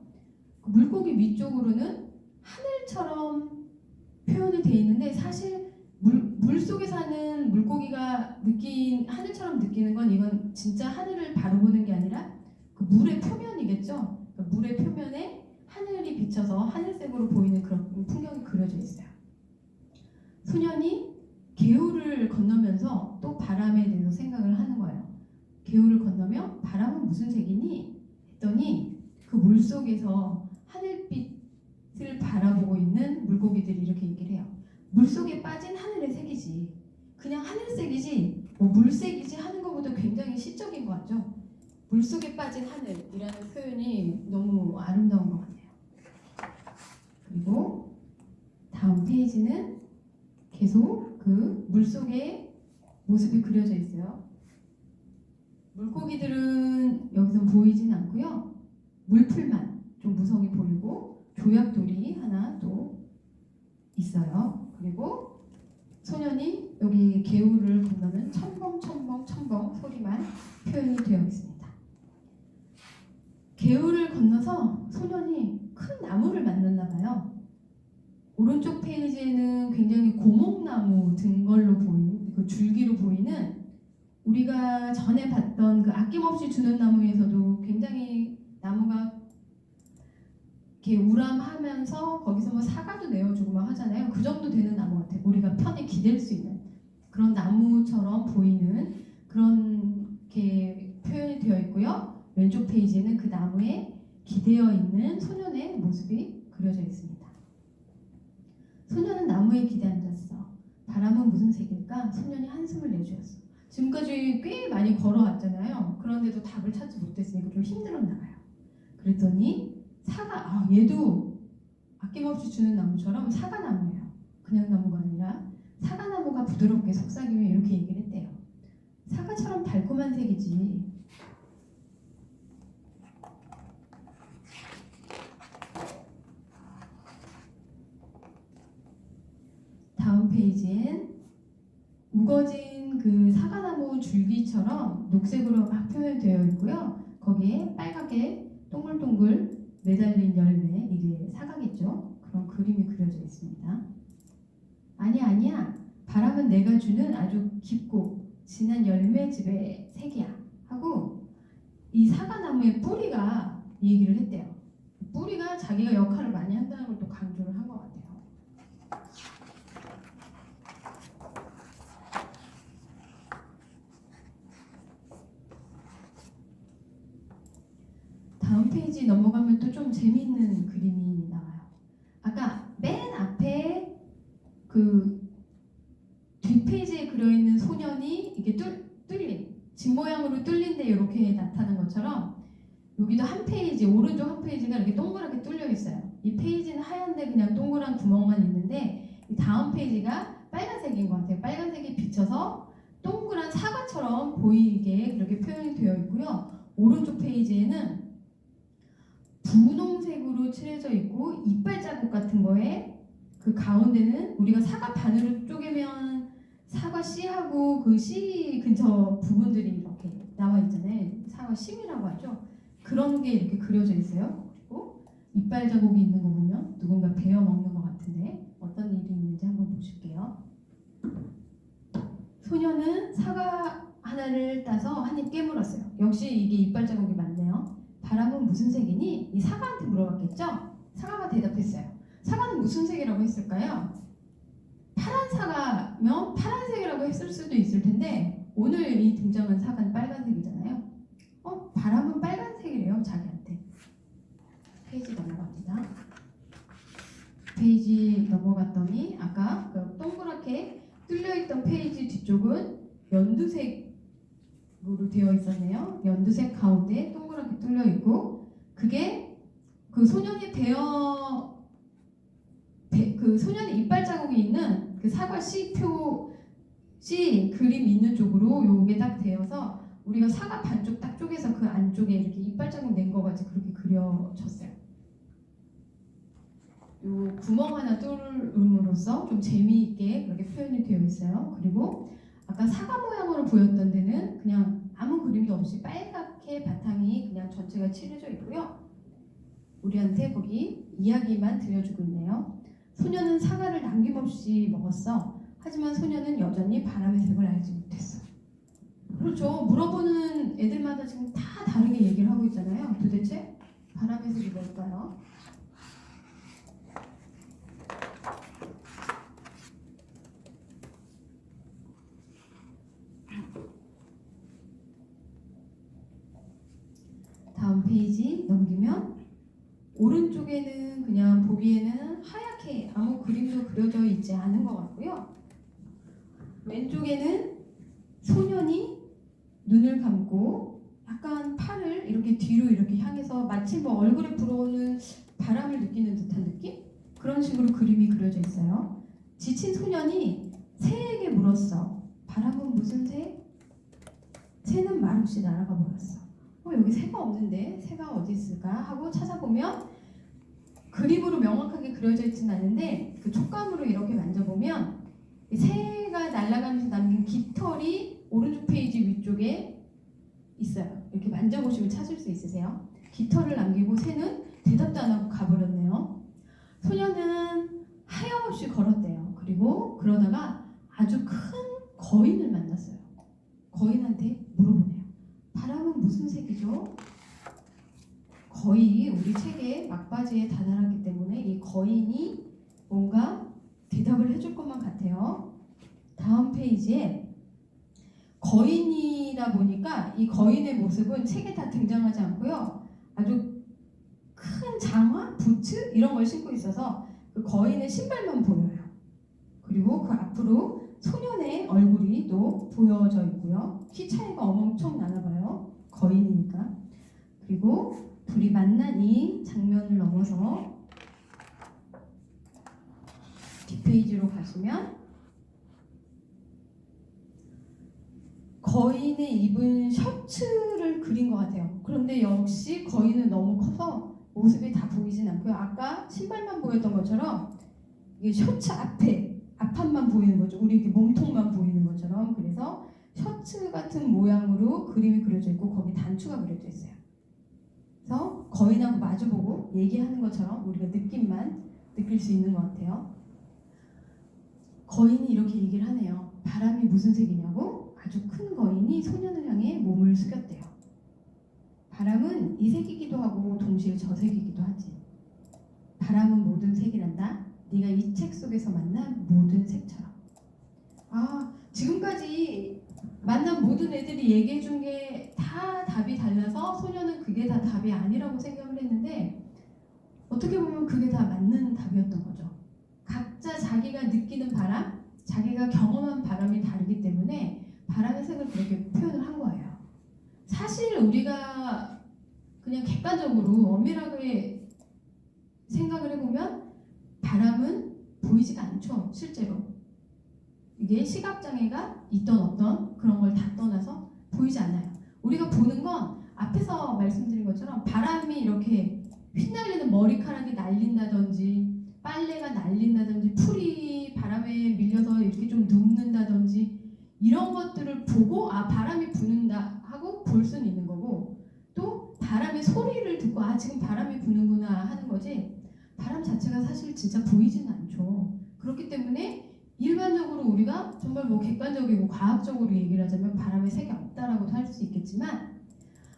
그 물고기 위쪽으로는 하늘처럼 표현이 되어 있는데, 사실 물 속에 사는 물고기가 하늘처럼 느끼는 건, 이건 진짜 하늘을 바로 보는 게 아니라 그 물의 표면이겠죠. 그러니까 물의 표면에 하늘이 비쳐서 하늘색으로 보이는 그런 풍경이 그려져 있어요. 소년이 개울을 건너면서 또 바람에 대해서 생각을 하는 거예요. 개울을 건너면 바람은 무슨 색이니? 했더니 그 물속에서 하늘빛을 바라보고 있는 물고기들이 이렇게 얘기를 해요. 물속에 빠진 하늘의 색이지, 그냥 하늘색이지 뭐 물색이지 하는 것보다 굉장히 시적인 것 같죠. 물속에 빠진 하늘이라는 표현이 너무 아름다운 것 같아요. 그리고 다음 페이지는 계속 그 물속의 모습이 그려져 있어요. 물고기들은 여기서 보이진 않고요. 물풀만 좀 무성히 보이고 조약돌이 하나 또 있어요. 그리고 소년이 여기 개울을 건너면 첨벙 소리만 표현이 되어 있습니다. 개울을 건너서 소년이 큰 나무를 만났나 봐요. 오른쪽 페이지에는 굉장히 고목나무 등걸로 보이는, 그 줄기로 보이는, 우리가 전에 봤던 그 아낌없이 주는 나무에서도 굉장히 나무가 이렇게 우람하면서 거기서 뭐 사과도 내어주고 막 하잖아요. 그 정도 되는 나무 같아요. 우리가 편히 기댈 수 있는 그런 나무처럼 보이는 그런 게 표현이 되어 있고요. 왼쪽 페이지에는 그 나무에 기대어 있는 소년의 모습이 그려져 있습니다. 소년은 나무에 기대 앉았어. 바람은 무슨 색일까? 소년이 한숨을 내쉬었어. 지금까지 꽤 많이 걸어왔잖아요. 그런데도 답을 찾지 못했으니까 좀 힘들었나 봐요. 그랬더니 얘도 아낌없이 주는 나무처럼 사과나무예요. 그냥 나무가 아니라 사과나무가 부드럽게 속삭이며 이렇게 얘기를 했대요. 사과처럼 달콤한 색이지. 다음 페이지엔 우거진 그 사과나무 줄기처럼 녹색으로 막 표현되어 있고요. 거기에 빨갛게 동글동글 매달린 열매, 이게 사과겠죠? 그런 그림이 그려져 있습니다. 아니야. 바람은 내가 주는 아주 깊고 진한 열매즙의 색이야. 하고 이 사과나무의 뿌리가 이 얘기를 했대요. 뿌리가 자기가 역할을 많이 한다는 걸 또 강조를 한 것 같아요. 다음 페이지 넘어가면 또 좀 재미있는 그림이 나와요. 아까 맨 앞에 그 뒷페이지에 그려있는 소년이 이게 뚫린 집 모양으로 뚫린데 이렇게 나타난 것처럼 여기도 한 페이지, 오른쪽 한 페이지가 이렇게 동그랗게 뚫려 있어요. 이 페이지는 하얀데 그냥 동그란 구멍만 있는데 이 다음 페이지가 빨간색인 것 같아요. 빨간색이 비쳐서 동그란 사과처럼 보이게 그렇게 표현이 되어 있고요. 오른쪽 페이지에는 분홍색으로 칠해져 있고 이빨 자국 같은 거에 그 가운데는 우리가 사과 반으로 쪼개면 사과 씨하고 그 씨 근처 부분들이 이렇게 나와 있잖아요. 사과 심이라고 하죠. 그런 게 이렇게 그려져 있어요. 그리고 이빨 자국이 있는 거 보면 누군가 베어 먹는 것 같은데 어떤 일이 있는지 한번 보실게요. 소녀는 사과 하나를 따서 한 입 깨물었어요. 역시 이게 이빨 자국이 많네요. 바람은 무슨 색이니? 이 사과한테 물어봤겠죠? 사과가 대답했어요. 사과는 무슨 색이라고 했을까요? 파란 사과면 파란색이라고 했을 수도 있을 텐데 오늘 이 등장한 사과는 빨간색이잖아요. 바람은 빨간색이래요, 자기한테. 페이지 넘어갑니다. 페이지 넘어갔더니 아까 그 동그랗게 뚫려있던 페이지 뒤쪽은 연두색으로 되어 있었네요. 연두색 가운데 동그랗게 뚫려 있고 그게 그 소년이 그 소년의 이빨 자국이 있는 그 사과 C표 C 그림 있는 쪽으로 요게 딱 되어서 우리가 사과 반쪽 딱 쪼개서 그 안쪽에 이렇게 이빨 자국 낸 거 같이 그렇게 그려졌어요. 요 구멍 하나 뚫음으로써 좀 재미있게 그렇게 표현이 되어 있어요. 그리고 아까 사과 모양으로 보였던 데는 그냥 아무 그림도 없이 빨갛게 바탕이 그냥 전체가 칠해져 있고요. 우리한테 거기 이야기만 들려주고 있네요. 소녀는 사과를 남김없이 먹었어. 하지만 소녀는 여전히 바람의 색을 알지 못했어. 그렇죠. 물어보는 애들마다 지금 다 다르게 얘기를 하고 있잖아요. 도대체 바람의 색이 뭘까요? 다음 페이지 넘기면 오른쪽에는 그냥 보기에는 하얗게 아무 그림도 그려져 있지 않은 것 같고요. 왼쪽에는 소년이 눈을 감고 약간 팔을 이렇게 뒤로 이렇게 향해서 마치 뭐 얼굴에 불어오는 바람을 느끼는 듯한 느낌? 그런 식으로 그림이 그려져 있어요. 지친 소년이 새에게 물었어. 바람은 무슨 새? 새는 말없이 날아가 버렸어. 여기 새가 없는데 새가 어디 있을까 하고 찾아보면 그림으로 명확하게 그려져 있지는 않은데 그 촉감으로 이렇게 만져보면 새가 날아가면서 남긴 깃털이 오른쪽 페이지 위쪽에 있어요. 이렇게 만져보시면 찾을 수 있으세요? 깃털을 남기고 새는 대답도 안 하고 가버렸네요. 소녀는 하염없이 걸었대요. 그리고 그러다가 아주 큰 거인을 만났어요. 거인한테 물어보네요. 바람은 무슨 색이죠? 거의 우리 책의 막바지에 다다랐기 때문에 이 거인이 뭔가 대답을 해줄 것만 같아요. 다음 페이지에 거인이다 보니까 이 거인의 모습은 책에 다 등장하지 않고요. 아주 큰 장화, 부츠 이런 걸 신고 있어서 그 거인의 신발만 보여요. 그리고 그 앞으로 소년의 얼굴이 또 보여져 있고요. 키 차이가 엄청 나나 봐요. 거인이니까. 그리고 둘이 만난 이 장면을 넘어서 뒷페이지로 가시면 거인의 입은 셔츠를 그린 것 같아요. 그런데 역시 거인은 너무 커서 모습이 다 보이진 않고요. 아까 신발만 보였던 것처럼 이게 셔츠 앞판만 보이는 거죠. 우리 이렇게 몸통만 보이는 것처럼. 그래서 셔츠 같은 모양으로 그림이 그려져 있고 거기 단추가 그려져 있어요. 그래서 거인하고 마주보고 얘기하는 것처럼 우리가 느낌만 느낄 수 있는 것 같아요. 거인이 이렇게 얘기를 하네요. 바람이 무슨 색이냐고? 아주 큰 거인이 소년을 향해 몸을 숙였대요. 바람은 이 색이기도 하고 동시에 저 색이기도 하지. 바람은 모든 색이란다. 네가 이 책 속에서 만난 모든 색처럼. 지금까지 만난 모든 애들이 얘기해 준 게 다 답이 달라서 소녀는 그게 다 답이 아니라고 생각을 했는데 어떻게 보면 그게 다 맞는 답이었던 거죠. 각자 자기가 느끼는 바람, 자기가 경험한 바람이 다르기 때문에 바람의 색을 그렇게 표현을 한 거예요. 사실 우리가 그냥 객관적으로 엄밀하게 생각을 해보면 바람은 보이지가 않죠. 실제로. 이게 시각장애가 있던 어떤 그런 걸 다 떠나서 보이지 않아요. 우리가 보는 건 앞에서 말씀드린 것처럼 바람이 이렇게 휘날리는 머리카락이 날린다든지 빨래가 날린다든지 풀이 바람에 밀려서 이렇게 좀 눕는다든지 이런 것들을 보고 바람이 부는다 하고 볼 수는 있는 거고 또 바람의 소리를 듣고 지금 바람이 부는구나 하는 거지 바람 자체가 사실 진짜 보이지는 않죠. 그렇기 때문에 일반적으로 우리가 정말 뭐 객관적이고 과학적으로 얘기를 하자면 바람의 색이 없다라고도 할 수 있겠지만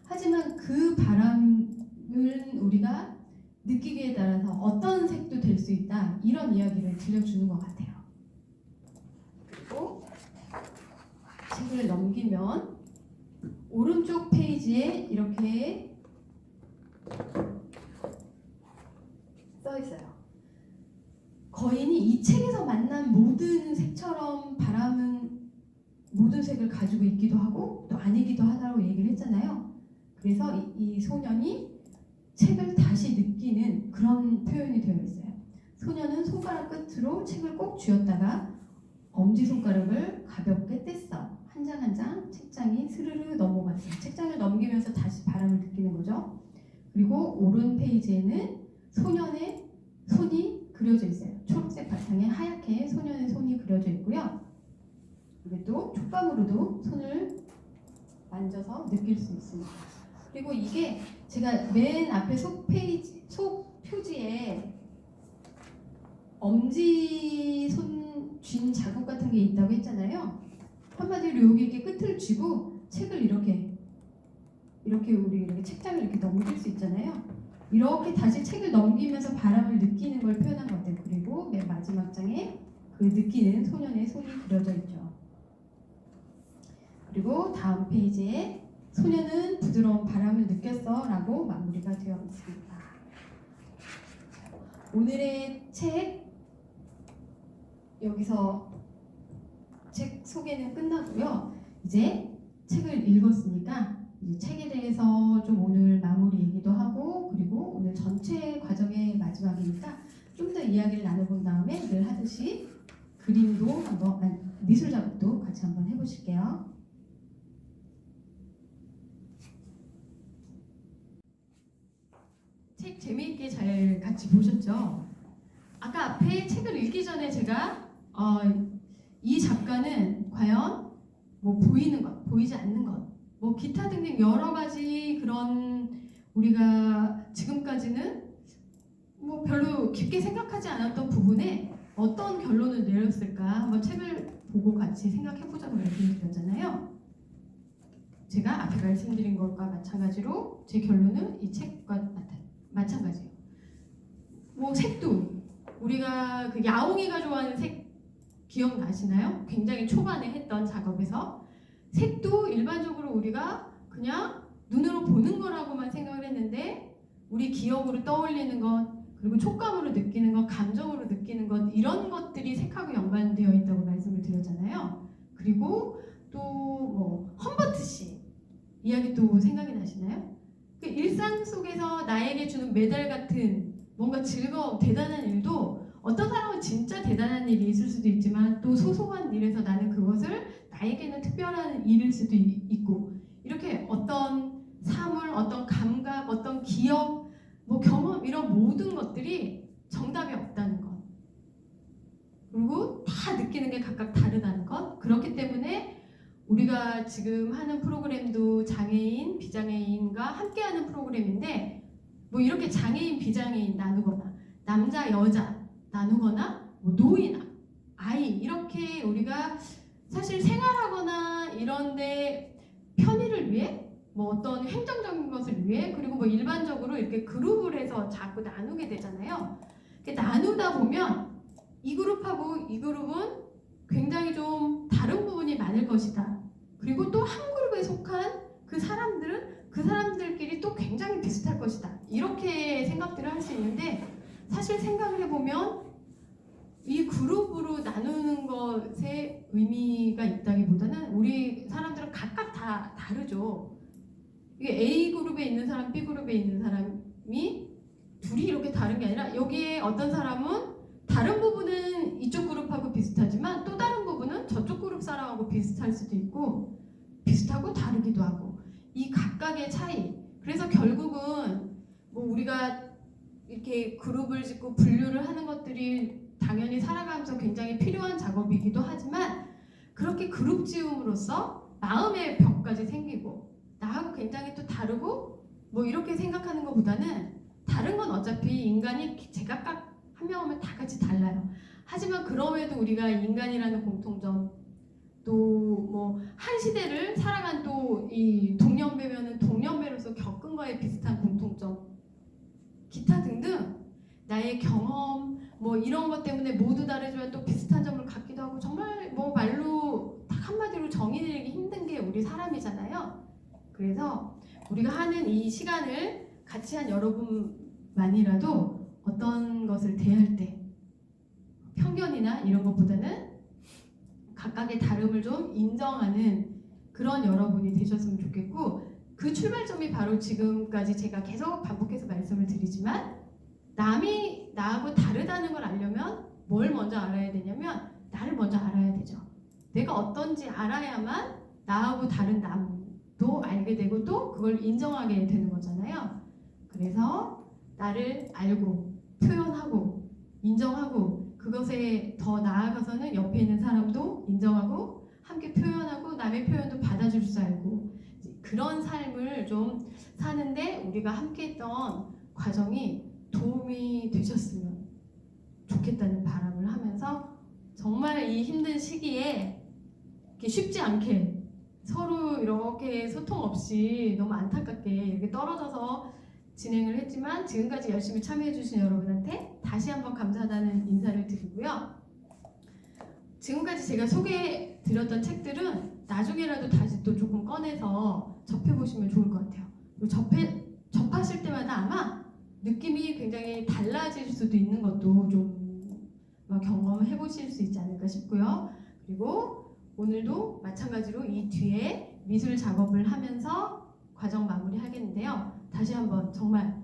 하지만 그 바람을 우리가 느끼기에 따라서 어떤 색도 될 수 있다 이런 이야기를 들려주는 것 같아요. 그리고 책을 넘기면 오른쪽 페이지에 이렇게 써 있어요. 거인이 이 책에서 만난 모든 색처럼 바람은 모든 색을 가지고 있기도 하고 또 아니기도 하다고 얘기를 했잖아요. 그래서 이 소년이 책을 다시 느끼는 그런 표현이 되어 있어요. 소년은 손가락 끝으로 책을 꼭 쥐었다가 엄지손가락을 가볍게 뗐어. 한 장 한 장 책장이 스르르 넘어갔어요. 책장을 넘기면서 다시 바람을 느끼는 거죠. 그리고 오른 페이지에는 소년의 손이 그려져 있어요. 초록색 바탕에 하얗게 소년의 손이 그려져 있고요. 그리고 또 촉감으로도 손을 만져서 느낄 수 있습니다. 그리고 이게 제가 맨 앞에 속 표지에 엄지 손 쥔 자국 같은 게 있다고 했잖아요. 한마디로 여기 이렇게 끝을 쥐고 책을 이렇게 우리 이렇게 책장을 이렇게 넘길 수 있잖아요. 이렇게 다시 책을 넘기면서 바람을 느끼는 걸 표현한 것 같아요. 그리고 맨 마지막 장에 그 느끼는 소년의 손이 그려져 있죠. 그리고 다음 페이지에 소년은 부드러운 바람을 느꼈어 라고 마무리가 되어 있습니다. 오늘의 책 여기서 책 소개는 끝나고요. 이제 책을 읽었으니까 이제 책에 대해서 좀 오늘 마무리 얘기도 하고 그리고 오늘 전체 과정의 마지막이니까 좀 더 이야기를 나눠본 다음에 늘 하듯이 그림도 한번 미술 작업도 같이 한번 해보실게요. 책 재미있게 잘 같이 보셨죠? 아까 앞에 책을 읽기 전에 제가 이 작가는 과연 뭐 보이는 것, 보이지 않는 것, 뭐 기타 등등 여러 가지 그런 우리가 지금까지는 뭐 별로 깊게 생각하지 않았던 부분에 어떤 결론을 내렸을까 한번 책을 보고 같이 생각해보자고 말씀드렸잖아요. 제가 앞에 말씀드린 것과 마찬가지로 제 결론은 이 책과 마찬가지예요. 뭐 색도 우리가 그 야옹이가 좋아하는 색 기억나시나요? 굉장히 초반에 했던 작업에서 색도 일반적으로 우리가 그냥 눈으로 보는 거라고만 생각을 했는데 우리 기억으로 떠올리는 것 그리고 촉감으로 느끼는 것, 감정으로 느끼는 것 이런 것들이 색하고 연관되어 있다고 말씀을 드렸잖아요. 그리고 또 뭐 험버트 씨 이야기 또 생각이 나시나요? 그 일상 속에서 나에게 주는 메달 같은 뭔가 즐거움, 대단한 일도 어떤 사람은 진짜 대단한 일이 있을 수도 있지만 또 소소한 일에서 나는 그것을 나에게는 특별한 일일 수도 있고 이렇게 어떤 사물, 어떤 감각, 어떤 기억, 뭐 경험 이런 모든 것들이 정답이 없다는 것 그리고 다 느끼는 게 각각 다르다는 것 그렇기 때문에 우리가 지금 하는 프로그램도 장애인, 비장애인과 함께하는 프로그램인데 뭐 이렇게 장애인, 비장애인 나누거나 남자, 여자 나누거나 뭐 노인, 아이 이렇게 우리가 사실 생활하거나 이런데 편의를 위해 뭐 어떤 행정적인 것을 위해 그리고 뭐 일반적으로 이렇게 그룹을 해서 자꾸 나누게 되잖아요. 나누다 보면 이 그룹하고 이 그룹은 굉장히 좀 다른 부분이 많을 것이다. 그리고 또 한 그룹에 속한 그 사람들은 그 사람들끼리 또 굉장히 비슷할 것이다. 이렇게 생각들을 할 수 있는데 사실 생각을 해보면 이 그룹으로 나누는 것에 의미가 있다기보다는 우리 사람들은 각각 다 다르죠. 이게 A 그룹에 있는 사람, B 그룹에 있는 사람이 둘이 이렇게 다른 게 아니라 여기에 어떤 사람은 다른 부분은 이쪽 그룹하고 비슷하지만 또 다른 부분은 저쪽 그룹 사람하고 비슷할 수도 있고 비슷하고 다르기도 하고 이 각각의 차이 그래서 결국은 뭐 우리가 이렇게 그룹을 짓고 분류를 하는 것들이 당연히 살아가면서 굉장히 필요한 작업이기도 하지만 그렇게 그룹 지음으로써 마음의 벽까지 생기고 나하고 굉장히 또 다르고 뭐 이렇게 생각하는 것보다는 다른 건 어차피 인간이 제각각 한 명 오면 다 같이 달라요. 하지만 그럼에도 우리가 인간이라는 공통점 또 뭐 한 시대를 살아간 또 이 동년배면은 동년배로서 겪은 거에 비슷한 공통점 기타 등등 나의 경험 뭐 이런 것 때문에 모두 다르지만 또 비슷한 점을 갖기도 하고 정말 뭐 말로 딱 한마디로 정의 내리기 힘든 그래서 우리가 하는 이 시간을 같이 한 여러분만이라도 어떤 것을 대할 때 편견이나 이런 것보다는 각각의 다름을 좀 인정하는 그런 여러분이 되셨으면 좋겠고, 그 출발점이 바로 지금까지 제가 계속 반복해서 말씀을 드리지만, 남이 나하고 다르다는 걸 알려면 뭘 먼저 알아야 되냐면 나를 먼저 알아야 되죠. 내가 어떤지 알아야만 나하고 다른 남도 알게 되고 또 그걸 인정하게 되는 거잖아요. 그래서 나를 알고 표현하고 인정하고, 그것에 더 나아가서는 옆에 있는 사람도 인정하고 함께 표현하고 남의 표현도 받아줄 줄 알고, 그런 삶을 좀 사는데 우리가 함께 했던 과정이 도움이 되셨으면 좋겠다는 바람을 하면서, 정말 이 힘든 시기에 이렇게 쉽지 않게 서로 이렇게 소통 없이 너무 안타깝게 이렇게 떨어져서 진행을 했지만, 지금까지 열심히 참여해주신 여러분한테 다시 한번 감사하다는 인사를 드리고요. 지금까지 제가 소개해드렸던 책들은 나중에라도 다시 또 조금 꺼내서 접해보시면 좋을 것 같아요. 접하실 때마다 아마 느낌이 굉장히 달라질 수도 있는 것도 좀 경험해보실 수 있지 않을까 싶고요. 그리고 오늘도 마찬가지로 이 뒤에 미술 작업을 하면서 과정 마무리하겠는데요. 다시 한번 정말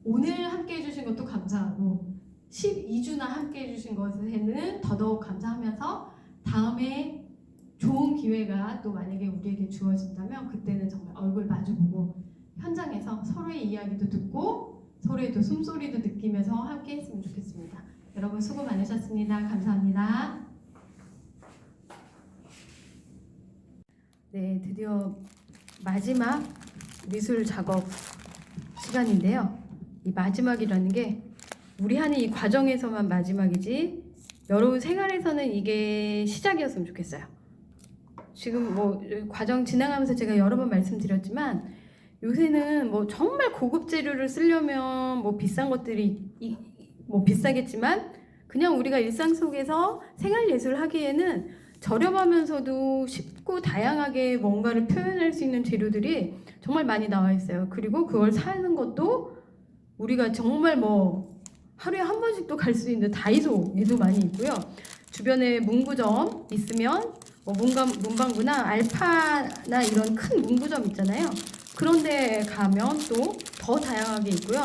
오늘 함께 해주신 것도 감사하고 12주나 함께 해주신 것에는 더더욱 감사하면서, 다음에 좋은 기회가 또 만약에 우리에게 주어진다면 그때는 정말 얼굴 마주보고 현장에서 서로의 이야기도 듣고 서로의 또 숨소리도 느끼면서 함께 했으면 좋겠습니다. 여러분 수고 많으셨습니다. 감사합니다. 네, 드디어 마지막 미술 작업 시간인데요. 이 마지막이라는 게 우리 하는 이 과정에서만 마지막이지 여러분 생활에서는 이게 시작이었으면 좋겠어요. 지금 뭐 과정 진행하면서 제가 여러 번 말씀드렸지만, 요새는 뭐 정말 고급 재료를 쓰려면 뭐 비싼 것들이 뭐 비싸겠지만, 그냥 우리가 일상 속에서 생활 예술을 하기에는 저렴하면서도 쉽고 다양하게 뭔가를 표현할 수 있는 재료들이 정말 많이 나와 있어요. 그리고 그걸 사는 것도 우리가 정말 뭐 하루에 한 번씩도 갈 수 있는 다이소에도 많이 있고요. 주변에 문구점 있으면 뭐 문방구나 알파나 이런 큰 문구점 있잖아요. 그런데 가면 또 더 다양하게 있고요.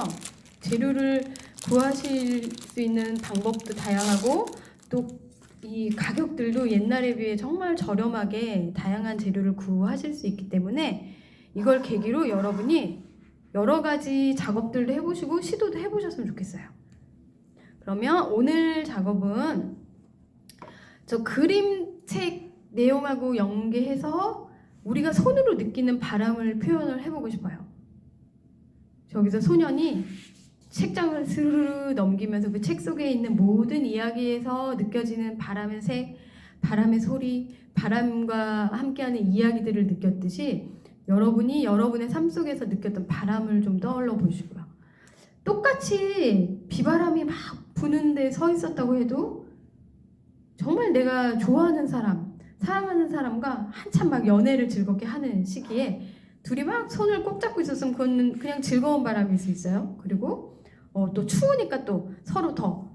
재료를 구하실 수 있는 방법도 다양하고, 또 이 가격들도 옛날에 비해 정말 저렴하게 다양한 재료를 구하실 수 있기 때문에, 이걸 계기로 여러분이 여러 가지 작업들도 해보시고 시도도 해보셨으면 좋겠어요. 그러면 오늘 작업은 저 그림책 내용하고 연계해서 우리가 손으로 느끼는 바람을 표현을 해보고 싶어요. 저기서 소년이 책장을 스르르 넘기면서 그 책 속에 있는 모든 이야기에서 느껴지는 바람의 색, 바람의 소리, 바람과 함께하는 이야기들을 느꼈듯이 여러분이 여러분의 삶 속에서 느꼈던 바람을 좀 떠올려 보시고요. 똑같이 비바람이 막 부는 데 서 있었다고 해도 정말 내가 좋아하는 사람, 사랑하는 사람과 한참 막 연애를 즐겁게 하는 시기에 둘이 막 손을 꼭 잡고 있었으면 그건 그냥 즐거운 바람일 수 있어요. 그리고 또 추우니까 또 서로 더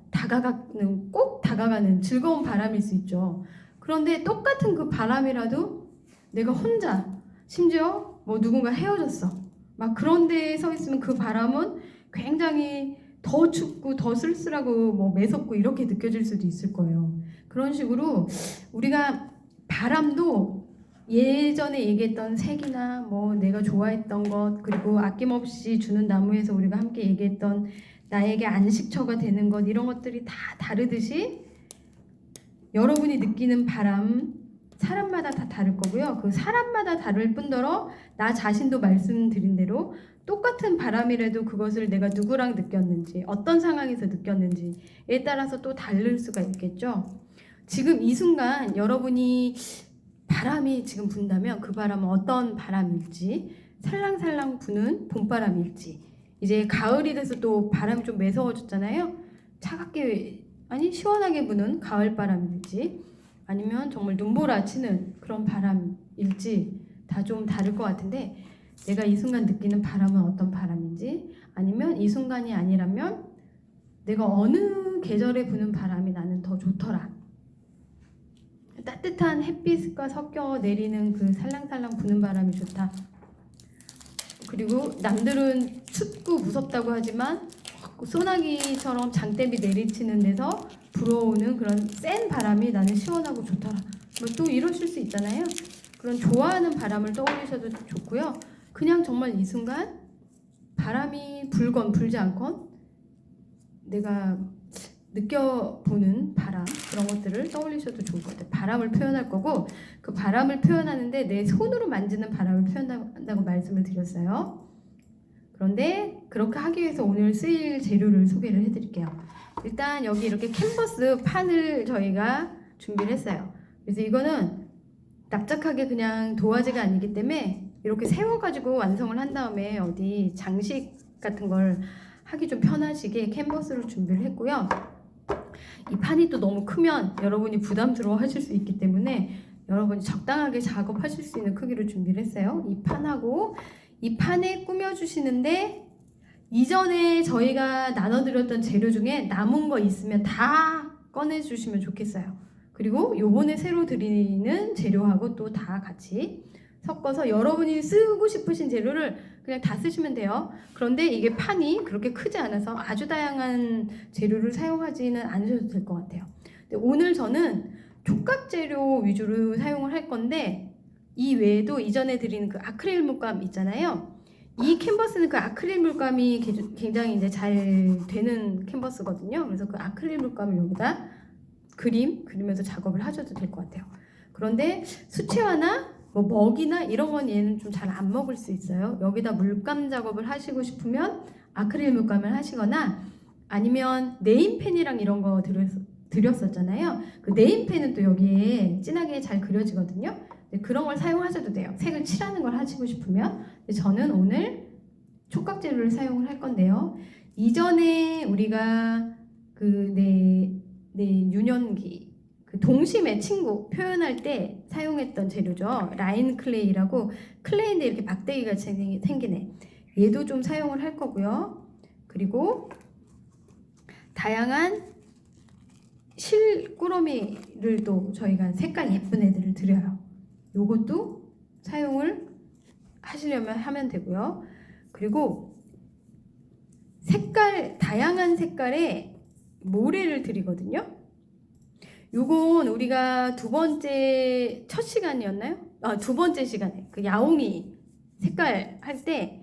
꼭 다가가는 즐거운 바람일 수 있죠. 그런데 똑같은 그 바람이라도 내가 혼자, 심지어 뭐 누군가 헤어졌어, 막 그런 데에 서 있으면 그 바람은 굉장히 더 춥고 더 쓸쓸하고 뭐 매섭고 이렇게 느껴질 수도 있을 거예요. 그런 식으로 우리가 바람도 예전에 얘기했던 색이나 뭐 내가 좋아했던 것, 그리고 아낌없이 주는 나무에서 우리가 함께 얘기했던 나에게 안식처가 되는 것, 이런 것들이 다 다르듯이 여러분이 느끼는 바람 사람마다 다 다를 거고요. 그 사람마다 다를 뿐더러 나 자신도 말씀드린 대로 똑같은 바람이라도 그것을 내가 누구랑 느꼈는지, 어떤 상황에서 느꼈는지에 따라서 또 다를 수가 있겠죠. 지금 이 순간 여러분이 바람이 지금 분다면 그 바람은 어떤 바람일지, 살랑살랑 부는 봄바람일지, 이제 가을이 돼서 또 바람이 좀 매서워졌잖아요. 차갑게, 아니 시원하게 부는 가을바람일지, 아니면 정말 눈보라 치는 그런 바람일지 다 좀 다를 것 같은데, 내가 이 순간 느끼는 바람은 어떤 바람인지, 아니면 이 순간이 아니라면 내가 어느 계절에 부는 바람이 나는 더 좋더라. 따뜻한 햇빛과 섞여 내리는 그 살랑살랑 부는 바람이 좋다. 그리고 남들은 춥고 무섭다고 하지만 소나기처럼 장대비 내리치는 데서 불어오는 그런 센 바람이 나는 시원하고 좋더라. 뭐 또 이러실 수 있잖아요. 그런 좋아하는 바람을 떠올리셔도 좋고요. 그냥 정말 이 순간 바람이 불건 불지 않건 내가 느껴보는 바람, 그런 것들을 떠올리셔도 좋을 것 같아요. 바람을 표현할 거고, 그 바람을 표현하는데 내 손으로 만지는 바람을 표현한다고 말씀을 드렸어요. 그런데 그렇게 하기 위해서 오늘 쓰일 재료를 소개를 해드릴게요. 일단 여기 이렇게 캔버스 판을 저희가 준비를 했어요. 그래서 이거는 납작하게 그냥 도화지가 아니기 때문에 이렇게 세워가지고 완성을 한 다음에 어디 장식 같은 걸 하기 좀 편하시게 캔버스를 준비를 했고요. 이 판이 또 너무 크면 여러분이 부담스러워 하실 수 있기 때문에 여러분이 적당하게 작업하실 수 있는 크기로 준비를 했어요. 이 판하고 이 판에 꾸며주시는데 이전에 저희가 나눠드렸던 재료 중에 남은 거 있으면 다 꺼내주시면 좋겠어요. 그리고 요번에 새로 드리는 재료하고 또 다 같이 섞어서 여러분이 쓰고 싶으신 재료를 그냥 다 쓰시면 돼요. 그런데 이게 판이 그렇게 크지 않아서 아주 다양한 재료를 사용하지는 않으셔도 될 것 같아요. 근데 오늘 저는 촉각 재료 위주로 사용을 할 건데 이 외에도 이전에 드린 그 아크릴 물감 있잖아요. 이 캔버스는 그 아크릴 물감이 굉장히 이제 잘 되는 캔버스거든요. 그래서 그 아크릴 물감을 여기다 그리면서 작업을 하셔도 될 것 같아요. 그런데 수채화나 뭐 먹이나 이런 건 얘는 좀 잘 안 먹을 수 있어요. 여기다 물감 작업을 하시고 싶으면 아크릴 물감을 하시거나 아니면 네임펜이랑 이런 거 드렸었잖아요. 그 네임펜은 또 여기에 진하게 잘 그려지거든요. 그런 걸 사용하셔도 돼요. 색을 칠하는 걸 하시고 싶으면. 저는 오늘 촉각 재료를 사용을 할 건데요. 이전에 우리가 내 유년기 그 동심의 친구 표현할 때 사용했던 재료죠. 라인 클레이라고, 클레이인데 이렇게 막대기가 생기네. 얘도 좀 사용을 할 거고요. 그리고 다양한 실꾸러미를 또 저희가 색깔 예쁜 애들을 드려요. 요것도 사용을 하시려면 하면 되고요. 그리고 다양한 색깔의 모래를 드리거든요. 요건 우리가 두 번째 시간에 그 야옹이 색깔 할 때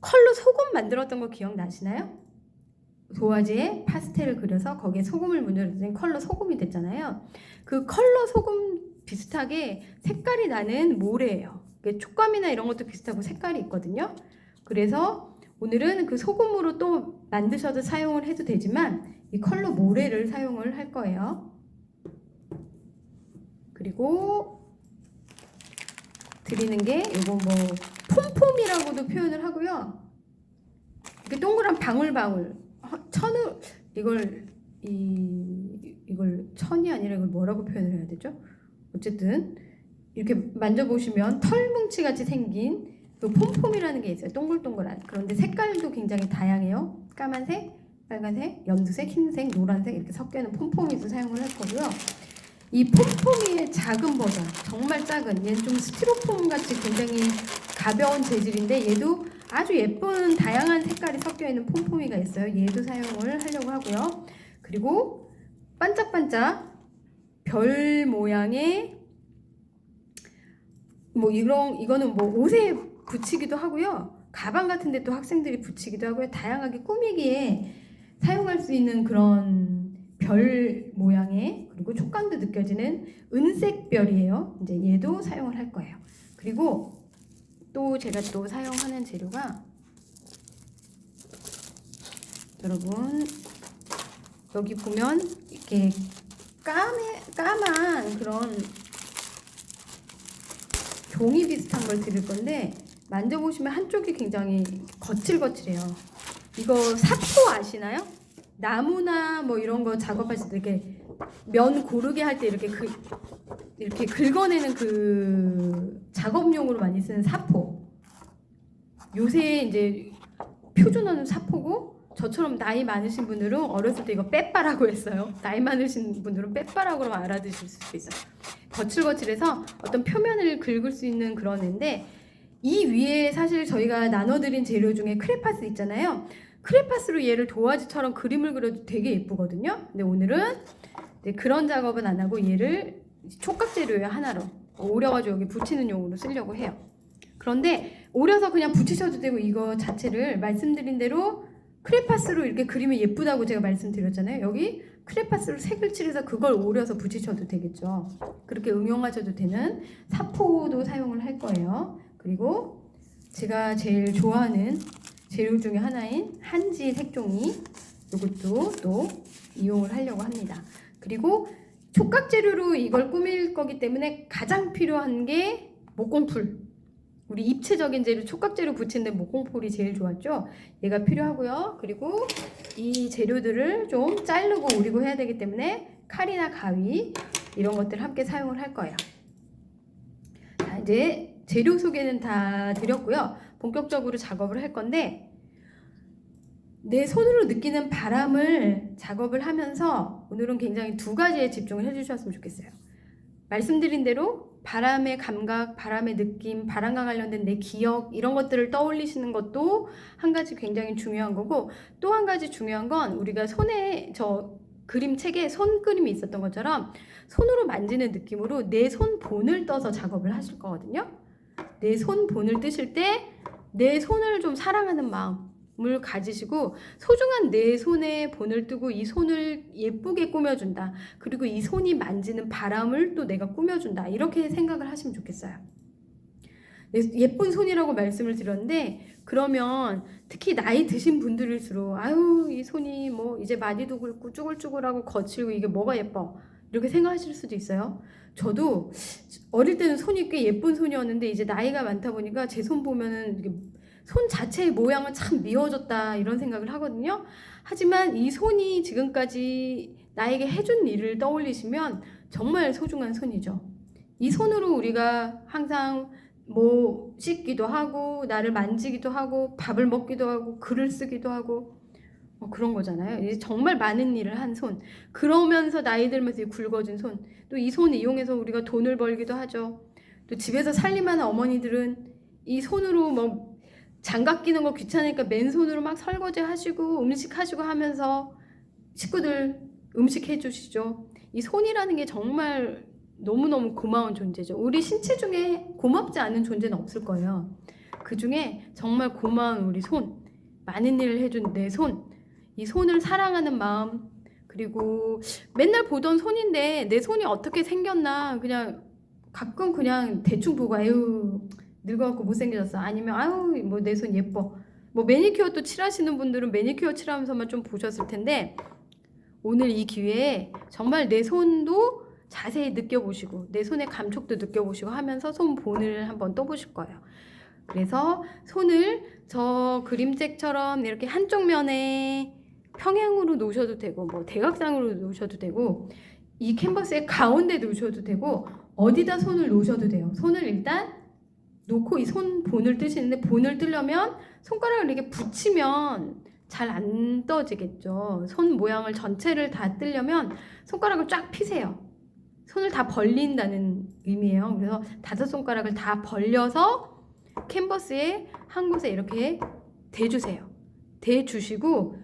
컬러 소금 만들었던 거 기억나시나요? 도화지에 파스텔을 그려서 거기에 소금을 문질러서 컬러 소금이 됐잖아요. 그 컬러 소금 비슷하게 색깔이 나는 모래예요. 촉감이나 이런 것도 비슷하고 색깔이 있거든요. 그래서 오늘은 그 소금으로 또 만드셔도 사용을 해도 되지만 이 컬러 모래를 사용을 할 거예요. 그리고 드리는 게 이거 뭐 폼폼이라고도 표현을 하고요. 이렇게 동그란 방울방울 이걸 천이 아니라 이걸 뭐라고 표현을 해야 되죠? 어쨌든 이렇게 만져보시면 털뭉치 같이 생긴 그 폼폼이라는 게 있어요. 동글동글한. 그런데 색깔도 굉장히 다양해요. 까만색, 빨간색, 연두색, 흰색, 노란색 이렇게 섞여 있는 폼폼이도 사용을 할 거고요. 이 폼폼이의 작은 버전, 정말 작은, 얘는 좀 스티로폼 같이 굉장히 가벼운 재질인데 얘도 아주 예쁜 다양한 색깔이 섞여 있는 폼폼이가 있어요. 얘도 사용을 하려고 하고요. 그리고 반짝반짝 별 모양의 뭐 이거는 뭐 옷에 붙이기도 하고요. 가방 같은 데 또 학생들이 붙이기도 하고요. 다양하게 꾸미기에 사용할 수 있는 그런 별 모양의, 그리고 촉감도 느껴지는 은색 별이에요. 이제 얘도 사용을 할 거예요. 그리고 또 제가 또 사용하는 재료가, 여러분 여기 보면 이렇게 까만 그런 종이 비슷한 걸 드릴 건데 만져보시면 한쪽이 굉장히 거칠거칠해요. 이거 사포 아시나요? 나무나 뭐 이런 거 작업하실 때 이렇게 면 고르게 할 때 이렇게 긁어내는 그 작업용으로 많이 쓰는 사포. 요새 이제 표준어는 사포고 저처럼 나이 많으신 분들은 어렸을 때 이거 빼빠라고 했어요. 나이 많으신 분들은 빼빠라고 그러면 알아두실 수 있어요. 거칠거칠해서 어떤 표면을 긁을 수 있는 그런 애인데 이 위에 사실 저희가 나눠드린 재료 중에 크레파스 있잖아요. 크레파스로 얘를 도화지처럼 그림을 그려도 되게 예쁘거든요. 근데 오늘은 그런 작업은 안 하고 얘를 촉각 재료에 하나로 오려가지고 여기 붙이는 용으로 쓰려고 해요. 그런데 오려서 그냥 붙이셔도 되고 이거 자체를 말씀드린 대로 크레파스로 이렇게 그리면 예쁘다고 제가 말씀드렸잖아요. 여기 크레파스로 색을 칠해서 그걸 오려서 붙이셔도 되겠죠. 그렇게 응용하셔도 되는 사포도 사용을 할 거예요. 그리고 제가 제일 좋아하는 재료 중에 하나인 한지 색종이 이것도 또 이용을 하려고 합니다. 그리고 촉각 재료로 이걸 꾸밀 거기 때문에 가장 필요한 게 목공풀. 우리 입체적인 재료, 촉각 재료 붙이는데 목공풀이 제일 좋았죠. 얘가 필요하고요. 그리고 이 재료들을 좀 자르고 오리고 해야 되기 때문에 칼이나 가위 이런 것들 함께 사용을 할 거예요. 자, 이제 재료 소개는 다 드렸고요. 본격적으로 작업을 할 건데 내 손으로 느끼는 바람을 작업을 하면서 오늘은 굉장히 두 가지에 집중을 해주셨으면 좋겠어요. 말씀드린 대로 바람의 감각, 바람의 느낌, 바람과 관련된 내 기억 이런 것들을 떠올리시는 것도 한 가지 굉장히 중요한 거고 또 한 가지 중요한 건 우리가 손에 저 그림책에 손 그림이 있었던 것처럼 손으로 만지는 느낌으로 내 손본을 떠서 작업을 하실 거거든요. 내 손본을 뜨실 때 내 손을 좀 사랑하는 마음을 가지시고 소중한 내 손에 본을 뜨고 이 손을 예쁘게 꾸며준다. 그리고 이 손이 만지는 바람을 또 내가 꾸며준다. 이렇게 생각을 하시면 좋겠어요. 예쁜 손이라고 말씀을 드렸는데 그러면 특히 나이 드신 분들일수록 아유 이 손이 뭐 이제 마디도 굵고 쭈글쭈글하고 거칠고 이게 뭐가 예뻐 이렇게 생각하실 수도 있어요. 저도 어릴 때는 손이 꽤 예쁜 손이었는데 이제 나이가 많다 보니까 제 손 보면은 이렇게 손 자체의 모양은 참 미워졌다 이런 생각을 하거든요. 하지만 이 손이 지금까지 나에게 해준 일을 떠올리시면 정말 소중한 손이죠. 이 손으로 우리가 항상 뭐 씻기도 하고 나를 만지기도 하고 밥을 먹기도 하고 글을 쓰기도 하고 그런 거잖아요. 정말 많은 일을 한 손. 그러면서 나이 들면서 굵어진 손. 또 이 손 이용해서 우리가 돈을 벌기도 하죠. 또 집에서 살림하는 어머니들은 이 손으로 뭐 장갑 끼는 거 귀찮으니까 맨손으로 막 설거지 하시고 음식 하시고 하면서 식구들 음식 해주시죠. 이 손이라는 게 정말 너무너무 고마운 존재죠. 우리 신체 중에 고맙지 않은 존재는 없을 거예요. 그 중에 정말 고마운 우리 손, 많은 일을 해준 내 손, 이 손을 사랑하는 마음, 그리고 맨날 보던 손인데 내 손이 어떻게 생겼나 그냥 가끔 그냥 대충 보고 아유 늙어갖고 못생겨졌어. 아니면 아유 뭐 내 손 예뻐. 뭐 매니큐어 또 칠하시는 분들은 매니큐어 칠하면서만 좀 보셨을 텐데 오늘 이 기회에 정말 내 손도 자세히 느껴보시고 내 손의 감촉도 느껴보시고 하면서 손본을 한번 떠보실 거예요. 그래서 손을 저 그림책처럼 이렇게 한쪽 면에 평행으로 놓으셔도 되고 뭐 대각상으로 놓으셔도 되고 이 캔버스의 가운데 놓으셔도 되고 어디다 손을 놓으셔도 돼요. 손을 일단 놓고 이 손본을 뜨시는데 본을 뜨려면 손가락을 이렇게 붙이면 잘 안 떠지겠죠. 손 모양을 전체를 다 뜨려면 손가락을 쫙 피세요. 손을 다 벌린다는 의미예요. 그래서 5손가락을 다 벌려서 캔버스에 한 곳에 이렇게 대주세요. 대주시고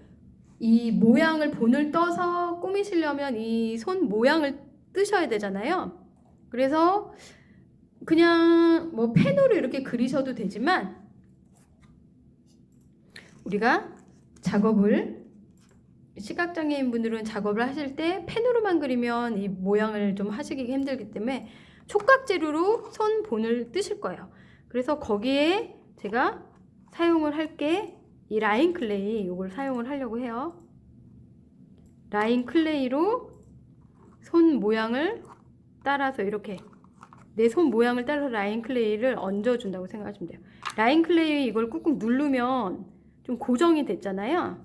이 모양을 본을 떠서 꾸미시려면 이 손 모양을 뜨셔야 되잖아요. 그래서 그냥 뭐 펜으로 이렇게 그리셔도 되지만 우리가 작업을 시각장애인 분들은 작업을 하실 때 펜으로만 그리면 이 모양을 좀 하시기 힘들기 때문에 촉각 재료로 손 본을 뜨실 거예요. 그래서 거기에 제가 사용을 할 게 이 라인 클레이 이걸 사용을 하려고 해요. 라인 클레이로 손 모양을 따라서 이렇게 내 손 모양을 따라서 라인 클레이를 얹어준다고 생각하시면 돼요. 라인 클레이 이걸 꾹꾹 누르면 좀 고정이 됐잖아요.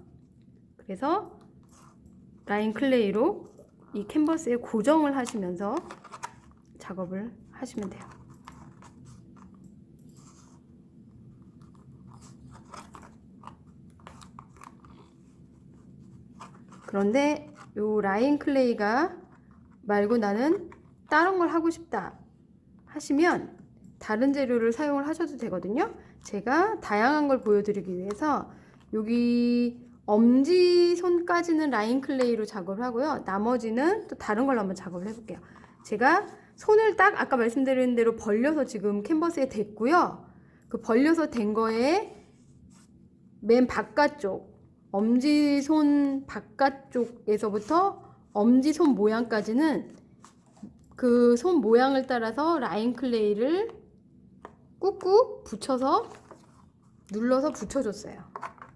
그래서 라인 클레이로 이 캔버스에 고정을 하시면서 작업을 하시면 돼요. 그런데 요 라인 클레이가 말고 나는 다른 걸 하고 싶다 하시면 다른 재료를 사용을 하셔도 되거든요. 제가 다양한 걸 보여드리기 위해서 여기 엄지손까지는 라인 클레이로 작업을 하고요. 나머지는 또 다른 걸로 한번 작업을 해볼게요. 제가 손을 딱 아까 말씀드린 대로 벌려서 지금 캔버스에 댔고요. 그 벌려서 댄 거에 맨 바깥쪽 엄지손 바깥쪽에서부터 엄지손 모양까지는 그 손 모양을 따라서 라인 클레이를 꾹꾹 붙여서 눌러서 붙여줬어요.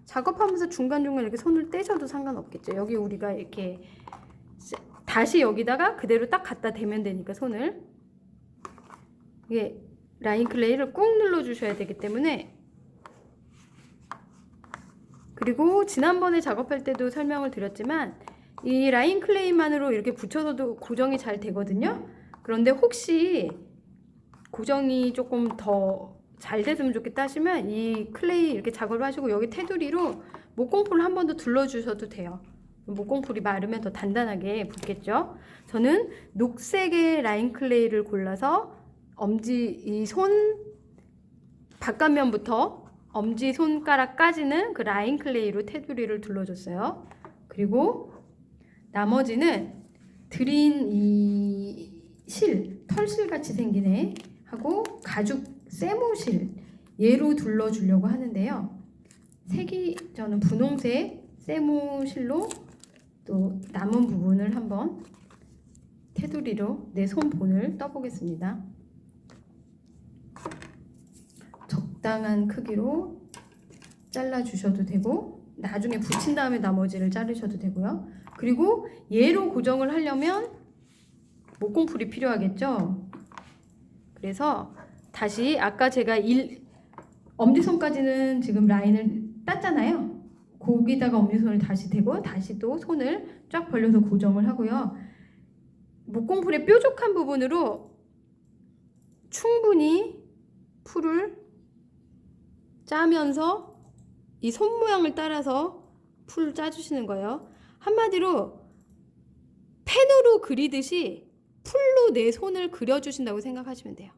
작업하면서 중간중간 이렇게 손을 떼셔도 상관없겠죠. 여기 우리가 이렇게 다시 여기다가 그대로 딱 갖다 대면 되니까 손을 이게 라인 클레이를 꾹 눌러주셔야 되기 때문에. 그리고 지난번에 작업할 때도 설명을 드렸지만 이 라인 클레이만으로 이렇게 붙여서도 고정이 잘 되거든요. 그런데 혹시 고정이 조금 더 잘 됐으면 좋겠다 하시면 이 클레이 이렇게 작업을 하시고 여기 테두리로 목공풀을 한 번 더 둘러주셔도 돼요. 목공풀이 마르면 더 단단하게 붙겠죠. 저는 녹색의 라인 클레이를 골라서 이 손 바깥면부터 엄지 손가락까지는 그 라인 클레이로 테두리를 둘러줬어요. 그리고 나머지는 드린 이 털실 같이 생긴 애 하고 가죽 세무실 얘로 둘러주려고 하는데요. 색이 저는 분홍색 세무실로 또 남은 부분을 한번 테두리로 내 손본을 떠보겠습니다. 적당한 크기로 잘라주셔도 되고 나중에 붙인 다음에 나머지를 자르셔도 되고요. 그리고 얘로 고정을 하려면 목공풀이 필요하겠죠. 그래서 다시 아까 제가 엄지손까지는 지금 라인을 땄잖아요. 거기다가 엄지손을 다시 대고 다시 또 손을 쫙 벌려서 고정을 하고요. 목공풀의 뾰족한 부분으로 충분히 풀을 짜면서 이 손 모양을 따라서 풀을 짜주시는 거예요. 한마디로 펜으로 그리듯이 풀로 내 손을 그려주신다고 생각하시면 돼요.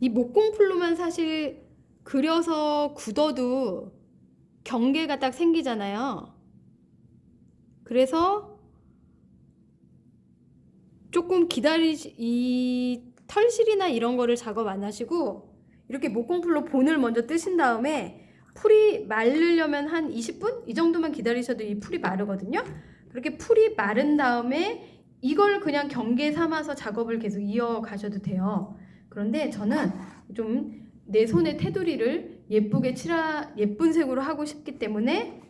이 목공풀로만 사실 그려서 굳어도 경계가 딱 생기잖아요. 그래서 조금 이 털실이나 이런 거를 작업 안 하시고 이렇게 목공풀로 본을 먼저 뜨신 다음에 풀이 마르려면 한 20분? 이 정도만 기다리셔도 이 풀이 마르거든요. 그렇게 풀이 마른 다음에 이걸 그냥 경계 삼아서 작업을 계속 이어가셔도 돼요. 그런데 저는 좀 내 손의 테두리를 예쁜 색으로 하고 싶기 때문에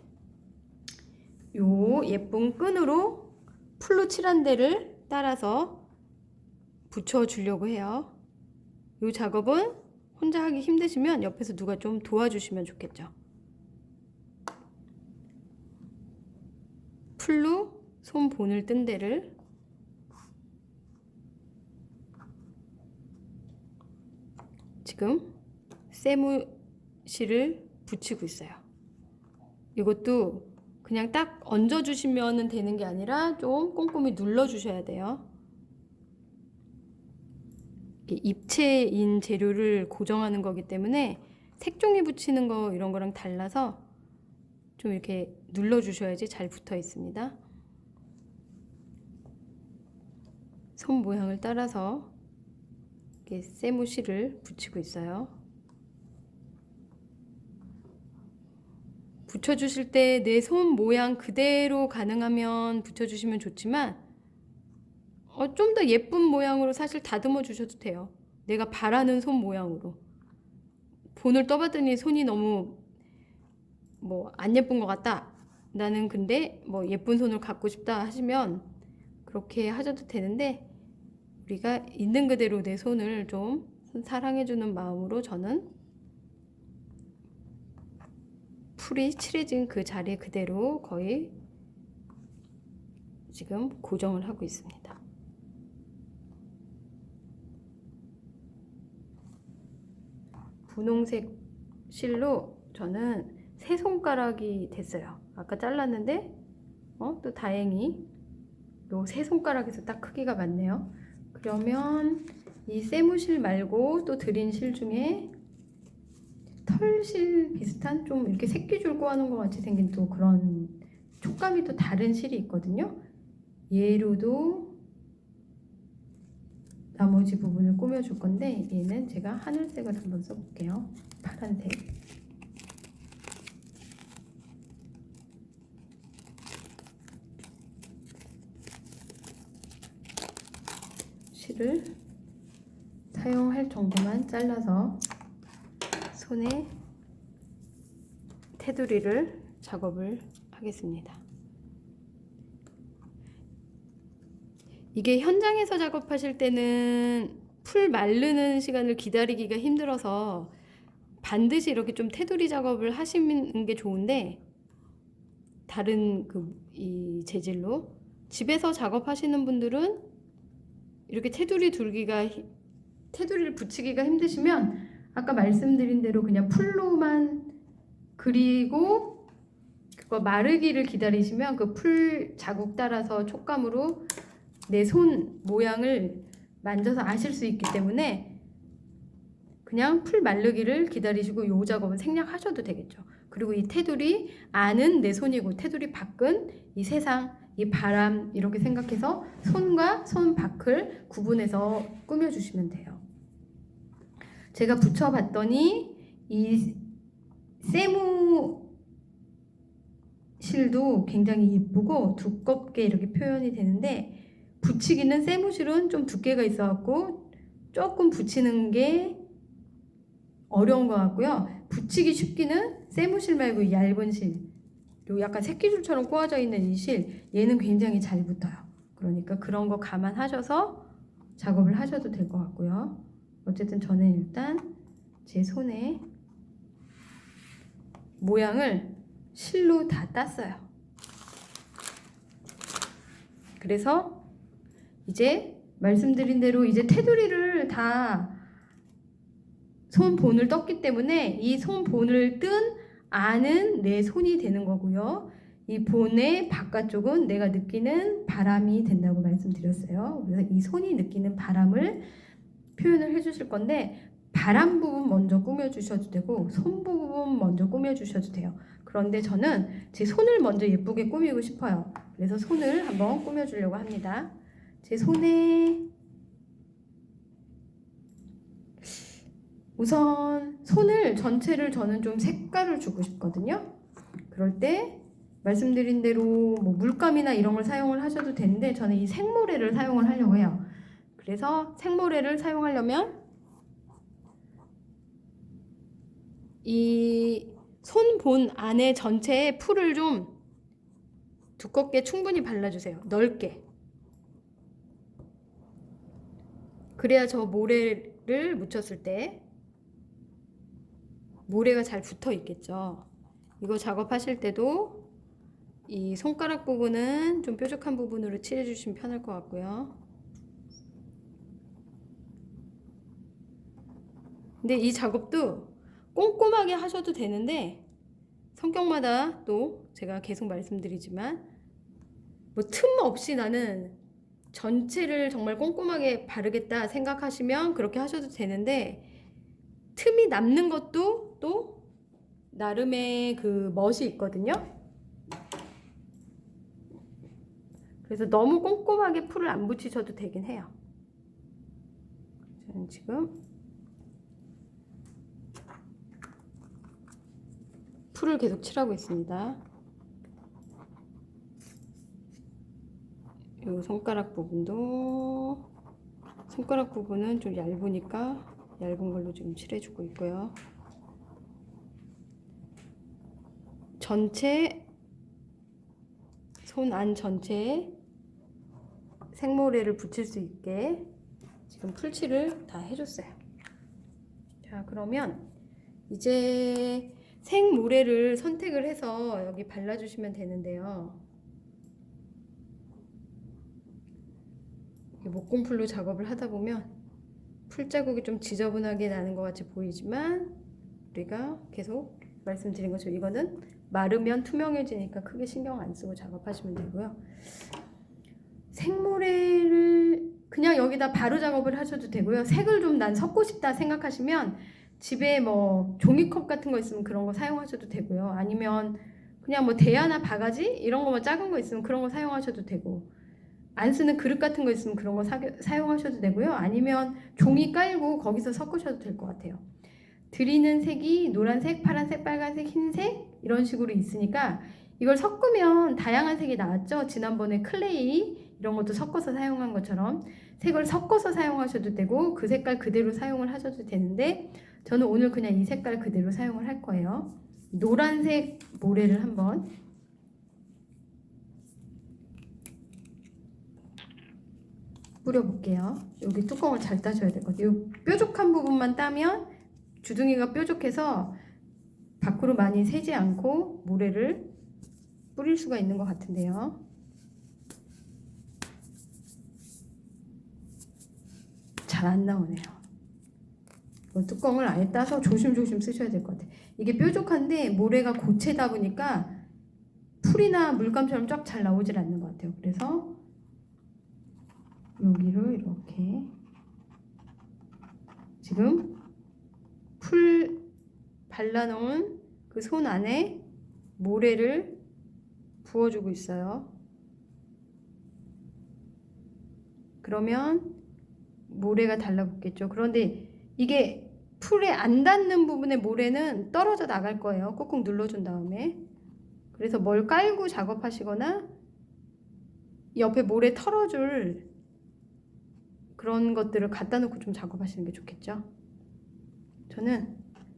요 예쁜 끈으로 풀로 칠한 데를 따라서 붙여주려고 해요. 이 작업은 혼자 하기 힘드시면 옆에서 누가 좀 도와주시면 좋겠죠. 풀로 손 본을 뜬 데를 지금 세무실을 붙이고 있어요. 이것도 그냥 딱 얹어주시면 되는 게 아니라 좀 꼼꼼히 눌러주셔야 돼요. 입체인 재료를 고정하는 거기 때문에 색종이 붙이는 거 이런 거랑 달라서 좀 이렇게 눌러주셔야지 잘 붙어 있습니다. 손 모양을 따라서 이렇게 세무실을 붙이고 있어요. 붙여주실 때 내 손 모양 그대로 가능하면 붙여주시면 좋지만 좀 더 예쁜 모양으로 사실 다듬어 주셔도 돼요. 내가 바라는 손 모양으로. 본을 떠봤더니 손이 너무 안 예쁜 것 같다. 나는 근데 예쁜 손을 갖고 싶다 하시면 그렇게 하셔도 되는데 우리가 있는 그대로 내 손을 좀 사랑해주는 마음으로 저는 풀이 칠해진 그 자리 그대로 거의 지금 고정을 하고 있습니다. 분홍색 실로 저는 세 손가락이 됐어요. 아까 잘랐는데 또 다행히 요 세 손가락에서 딱 크기가 맞네요. 그러면 이 세무실 말고 또 드린 실 중에 털실 비슷한 좀 이렇게 새끼줄 꼬아놓은 것 같이 생긴 또 그런 촉감이 또 다른 실이 있거든요. 얘로도 나머지 부분을 꾸며줄 건데 얘는 제가 하늘색을 한번 써볼게요. 파란색. 실을 사용할 정도만 잘라서 손에 테두리를 작업을 하겠습니다. 이게 현장에서 작업하실 때는 풀 마르는 시간을 기다리기가 힘들어서 반드시 이렇게 좀 테두리 작업을 하시는 게 좋은데, 다른 이 재질로 집에서 작업하시는 분들은 이렇게 테두리를 붙이기가 힘드시면 아까 말씀드린 대로 그냥 풀로만 그리고 그거 마르기를 기다리시면 그 풀 자국 따라서 촉감으로 내 손 모양을 만져서 아실 수 있기 때문에 그냥 풀 마르기를 기다리시고 요 작업은 생략하셔도 되겠죠. 그리고 이 테두리 안은 내 손이고 테두리 밖은 이 세상, 이 바람 이렇게 생각해서 손과 손 밖을 구분해서 꾸며주시면 돼요. 제가 붙여봤더니 이 세무 실도 굉장히 예쁘고 두껍게 이렇게 표현이 되는데, 붙이기는 세무실은 좀 두께가 있어갖고 조금 붙이는 게 어려운 것 같고요. 붙이기 쉽기는 세무실 말고 얇은 실, 요 약간 새끼줄처럼 꼬아져 있는 이 실, 얘는 굉장히 잘 붙어요. 그러니까 그런 거 감안하셔서 작업을 하셔도 될 것 같고요. 어쨌든 저는 일단 제 손에 모양을 실로 다 땄어요. 그래서 이제 말씀드린 대로 이제 테두리를 다 손본을 떴기 때문에 이 손본을 뜬 안은 내 손이 되는 거고요. 이 본의 바깥쪽은 내가 느끼는 바람이 된다고 말씀드렸어요. 그래서 이 손이 느끼는 바람을 표현을 해주실 건데, 바람 부분 먼저 꾸며주셔도 되고 손 부분 먼저 꾸며주셔도 돼요. 그런데 저는 제 손을 먼저 예쁘게 꾸미고 싶어요. 그래서 손을 한번 꾸며주려고 합니다. 제 손에 우선 손을 전체를 저는 좀 색깔을 주고 싶거든요. 그럴 때 말씀드린 대로 뭐 물감이나 이런 걸 사용을 하셔도 되는데, 저는 이 생모래를 사용을 하려고 해요. 그래서 생모래를 사용하려면 이 손본 안에 전체에 풀을 좀 두껍게 충분히 발라주세요. 넓게. 그래야 저 모래를 묻혔을 때 모래가 잘 붙어 있겠죠. 이거 작업하실 때도 이 손가락 부분은 좀 뾰족한 부분으로 칠해 주시면 편할 것 같고요. 근데 이 작업도 꼼꼼하게 하셔도 되는데, 성격마다 또 제가 계속 말씀드리지만 뭐 틈 없이 나는 전체를 정말 꼼꼼하게 바르겠다 생각하시면 그렇게 하셔도 되는데, 틈이 남는 것도 또 나름의 그 멋이 있거든요. 그래서 너무 꼼꼼하게 풀을 안 붙이셔도 되긴 해요. 저는 지금 풀을 계속 칠하고 있습니다. 이 손가락 부분도, 손가락 부분은 좀 얇으니까 얇은 걸로 지금 칠해주고 있고요. 전체 손 안 전체에 생모래를 붙일 수 있게 지금 풀칠을 다 해줬어요. 자, 그러면 이제 생모래를 선택을 해서 여기 발라주시면 되는데요. 목공풀로 작업을 하다 보면 풀자국이 좀 지저분하게 나는 것 같이 보이지만 우리가 계속 말씀드린 것처럼 이거는 마르면 투명해지니까 크게 신경 안 쓰고 작업하시면 되고요. 생모래를 그냥 여기다 바로 작업을 하셔도 되고요. 색을 좀 난 섞고 싶다 생각하시면 집에 뭐 종이컵 같은 거 있으면 그런 거 사용하셔도 되고요. 아니면 그냥 뭐 대야나 바가지 이런 거만 작은 거 있으면 그런 거 사용하셔도 되고, 안 쓰는 그릇 같은 거 있으면 그런 거 사용하셔도 되고요. 아니면 종이 깔고 거기서 섞으셔도 될 것 같아요. 드리는 색이 노란색, 파란색, 빨간색, 흰색 이런 식으로 있으니까 이걸 섞으면 다양한 색이 나왔죠. 지난번에 클레이 이런 것도 섞어서 사용한 것처럼 색을 섞어서 사용하셔도 되고 그 색깔 그대로 사용을 하셔도 되는데, 저는 오늘 그냥 이 색깔 그대로 사용을 할 거예요. 노란색 모래를 한번 뿌려볼게요. 여기 뚜껑을 잘 따셔야 될 것 같아요. 이 뾰족한 부분만 따면 주둥이가 뾰족해서 밖으로 많이 새지 않고 모래를 뿌릴 수가 있는 것 같은데요. 잘 안 나오네요. 뚜껑을 아예 따서 조심조심 쓰셔야 될 것 같아요. 이게 뾰족한데 모래가 고체다 보니까 풀이나 물감처럼 쫙 잘 나오질 않는 것 같아요. 그래서 여기를 이렇게 지금 풀 발라놓은 그 손 안에 모래를 부어주고 있어요. 그러면 모래가 달라붙겠죠. 그런데 이게 풀에 안 닿는 부분의 모래는 떨어져 나갈 거예요. 꾹꾹 눌러준 다음에. 그래서 뭘 깔고 작업하시거나 옆에 모래 털어줄 그런 것들을 갖다 놓고 좀 작업하시는 게 좋겠죠. 저는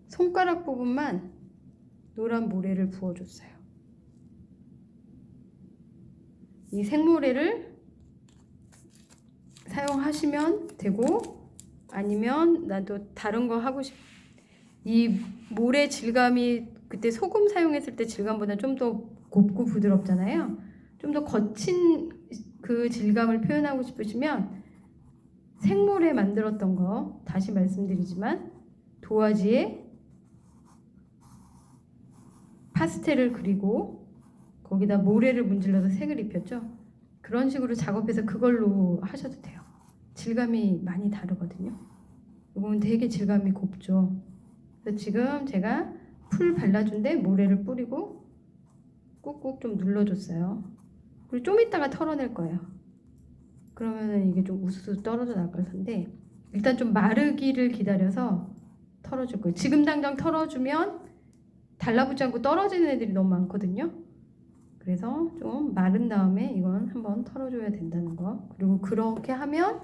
손가락 부분만 노란 모래를 부어줬어요. 이 생모래를 사용하시면 되고, 아니면 나도 다른 거 하고 이 모래 질감이 그때 소금 사용했을 때 질감보다 좀 더 곱고 부드럽잖아요. 좀 더 거친 그 질감을 표현하고 싶으시면 생모래 만들었던 거 다시 말씀드리지만 도화지에 파스텔을 그리고 거기다 모래를 문질러서 색을 입혔죠. 그런 식으로 작업해서 그걸로 하셔도 돼요. 질감이 많이 다르거든요. 이건 되게 질감이 곱죠. 그래서 지금 제가 풀 발라준 데 모래를 뿌리고 꾹꾹 좀 눌러줬어요. 그리고 좀 이따가 털어낼 거예요. 그러면은 이게 좀 우수수 떨어져 나갈 텐데, 일단 좀 마르기를 기다려서 털어줄 거예요. 지금 당장 털어주면 달라붙지 않고 떨어지는 애들이 너무 많거든요. 그래서 좀 마른 다음에 이건 한번 털어줘야 된다는 거. 그리고 그렇게 하면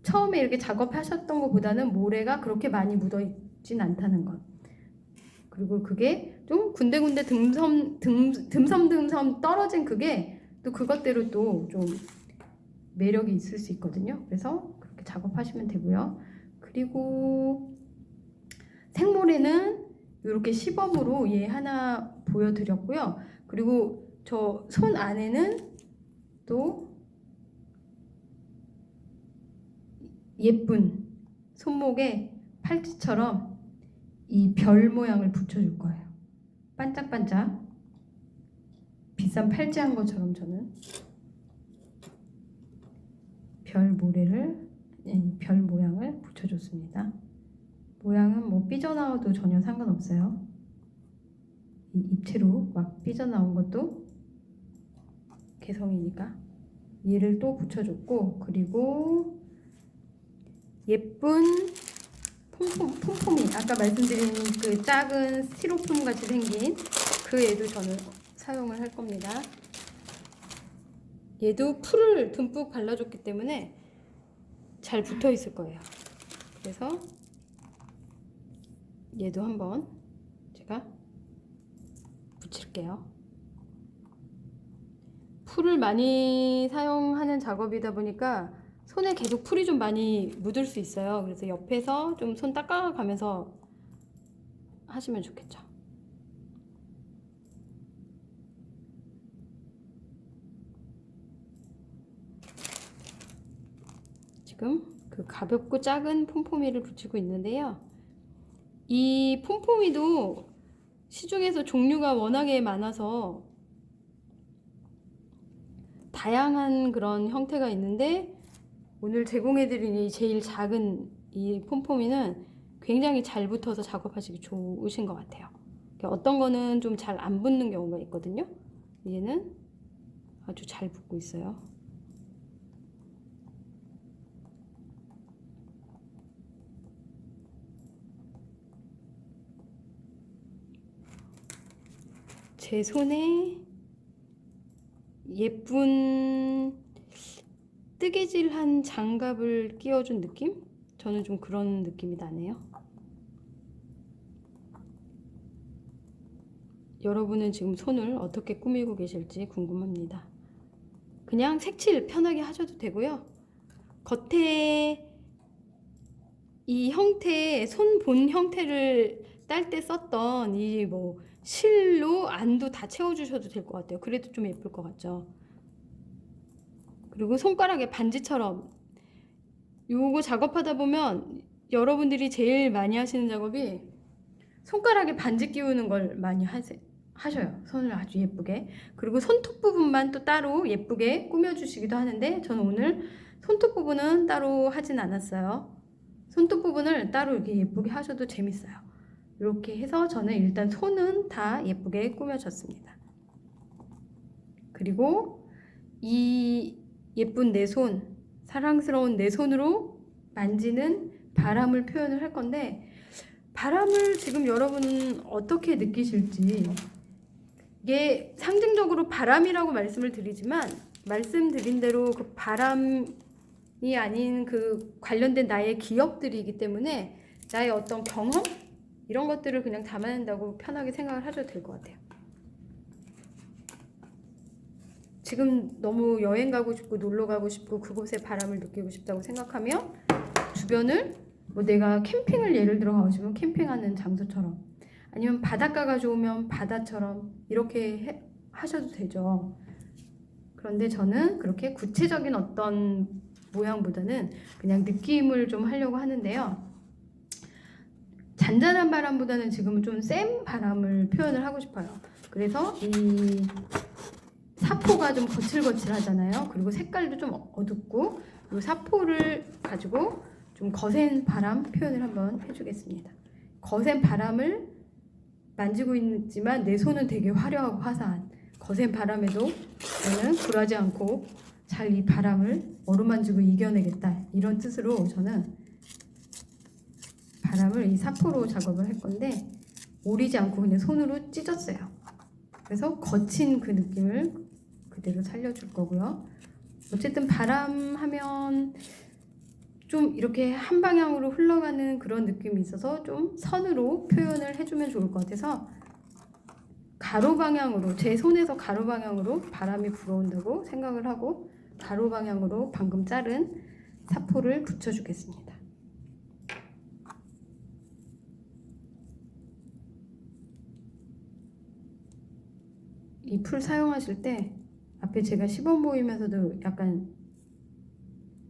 처음에 이렇게 작업하셨던 것보다는 모래가 그렇게 많이 묻어있진 않다는 것. 그리고 그게 좀 군데군데 듬섬 떨어진 그게 또 그것대로 또 좀 매력이 있을 수 있거든요. 그래서 그렇게 작업하시면 되고요. 그리고 생모래는 이렇게 시범으로 얘 하나 보여드렸고요. 그리고 저 손 안에는 또 예쁜 손목에 팔찌처럼 이 별 모양을 붙여줄 거예요. 반짝반짝 비싼 팔찌 한 것처럼 저는 별 모양을 붙여줬습니다. 모양은 뭐 삐져나와도 전혀 상관없어요. 이 입체로 막 삐져나온 것도 개성이니까 얘를 또 붙여줬고, 그리고 예쁜 폼폼이 아까 말씀드린 그 작은 스티로폼 같이 생긴 그 애도 저는 사용을 할 겁니다. 얘도 풀을 듬뿍 발라줬기 때문에 잘 붙어 있을 거예요. 그래서 얘도 한번 제가 붙일게요. 풀을 많이 사용하는 작업이다 보니까 손에 계속 풀이 좀 많이 묻을 수 있어요. 그래서 옆에서 좀 손 닦아가면서 하시면 좋겠죠. 지금 그 가볍고 작은 폼포미를 붙이고 있는데요. 이 폼폼이도 시중에서 종류가 워낙에 많아서 다양한 그런 형태가 있는데 오늘 제공해드린 이 제일 작은 이 폼폼이는 굉장히 잘 붙어서 작업하시기 좋으신 것 같아요. 어떤 거는 좀 잘 안 붙는 경우가 있거든요. 얘는 아주 잘 붙고 있어요. 제 손에 예쁜 뜨개질한 장갑을 끼워준 느낌? 저는 좀 그런 느낌이 나네요. 여러분은 지금 손을 어떻게 꾸미고 계실지 궁금합니다. 그냥 색칠 편하게 하셔도 되고요. 겉에 이 형태, 손 본 형태를 딸 때 썼던 이 뭐 실로 안도 다 채워주셔도 될 것 같아요. 그래도 좀 예쁠 것 같죠. 그리고 손가락에 반지처럼 요거 작업하다 보면 여러분들이 제일 많이 하시는 작업이 손가락에 반지 끼우는 걸 많이 하셔요. 손을 아주 예쁘게. 그리고 손톱 부분만 또 따로 예쁘게 꾸며주시기도 하는데 저는 오늘 손톱 부분은 따로 하진 않았어요. 손톱 부분을 따로 이렇게 예쁘게 하셔도 재밌어요. 이렇게 해서 저는 일단 손은 다 예쁘게 꾸며줬습니다. 그리고 이 예쁜 내 손, 사랑스러운 내 손으로 만지는 바람을 표현을 할 건데 바람을 지금 여러분은 어떻게 느끼실지 이게 상징적으로 바람이라고 말씀을 드리지만 말씀드린 대로 그 바람이 아닌 그 관련된 나의 기억들이기 때문에 나의 어떤 경험? 이런 것들을 그냥 담아낸다고 편하게 생각을 하셔도 될 것 같아요. 지금 너무 여행 가고 싶고 놀러 가고 싶고 그곳의 바람을 느끼고 싶다고 생각하면 주변을 뭐 내가 캠핑을 예를 들어 가시면 캠핑하는 장소처럼 아니면 바닷가가 좋으면 바다처럼 이렇게 하셔도 되죠. 그런데 저는 그렇게 구체적인 어떤 모양보다는 그냥 느낌을 좀 하려고 하는데요. 잔잔한 바람보다는 지금은 좀 센 바람을 표현을 하고 싶어요. 그래서 이 사포가 좀 거칠거칠하잖아요. 그리고 색깔도 좀 어둡고 이 사포를 가지고 좀 거센 바람 표현을 한번 해주겠습니다. 거센 바람을 만지고 있지만 내 손은 되게 화려하고 화사한 거센 바람에도 저는 굴하지 않고 잘 이 바람을 어루만지고 이겨내겠다 이런 뜻으로 저는 바람을 이 사포로 작업을 할 건데 오리지 않고 그냥 손으로 찢었어요. 그래서 거친 그 느낌을 그대로 살려줄 거고요. 어쨌든 바람 하면 좀 이렇게 한 방향으로 흘러가는 그런 느낌이 있어서 좀 선으로 표현을 해주면 좋을 것 같아서 가로 방향으로 제 손에서 가로 방향으로 바람이 불어온다고 생각을 하고 가로 방향으로 방금 자른 사포를 붙여주겠습니다. 이 풀 사용하실 때 앞에 제가 시범 보이면서도 약간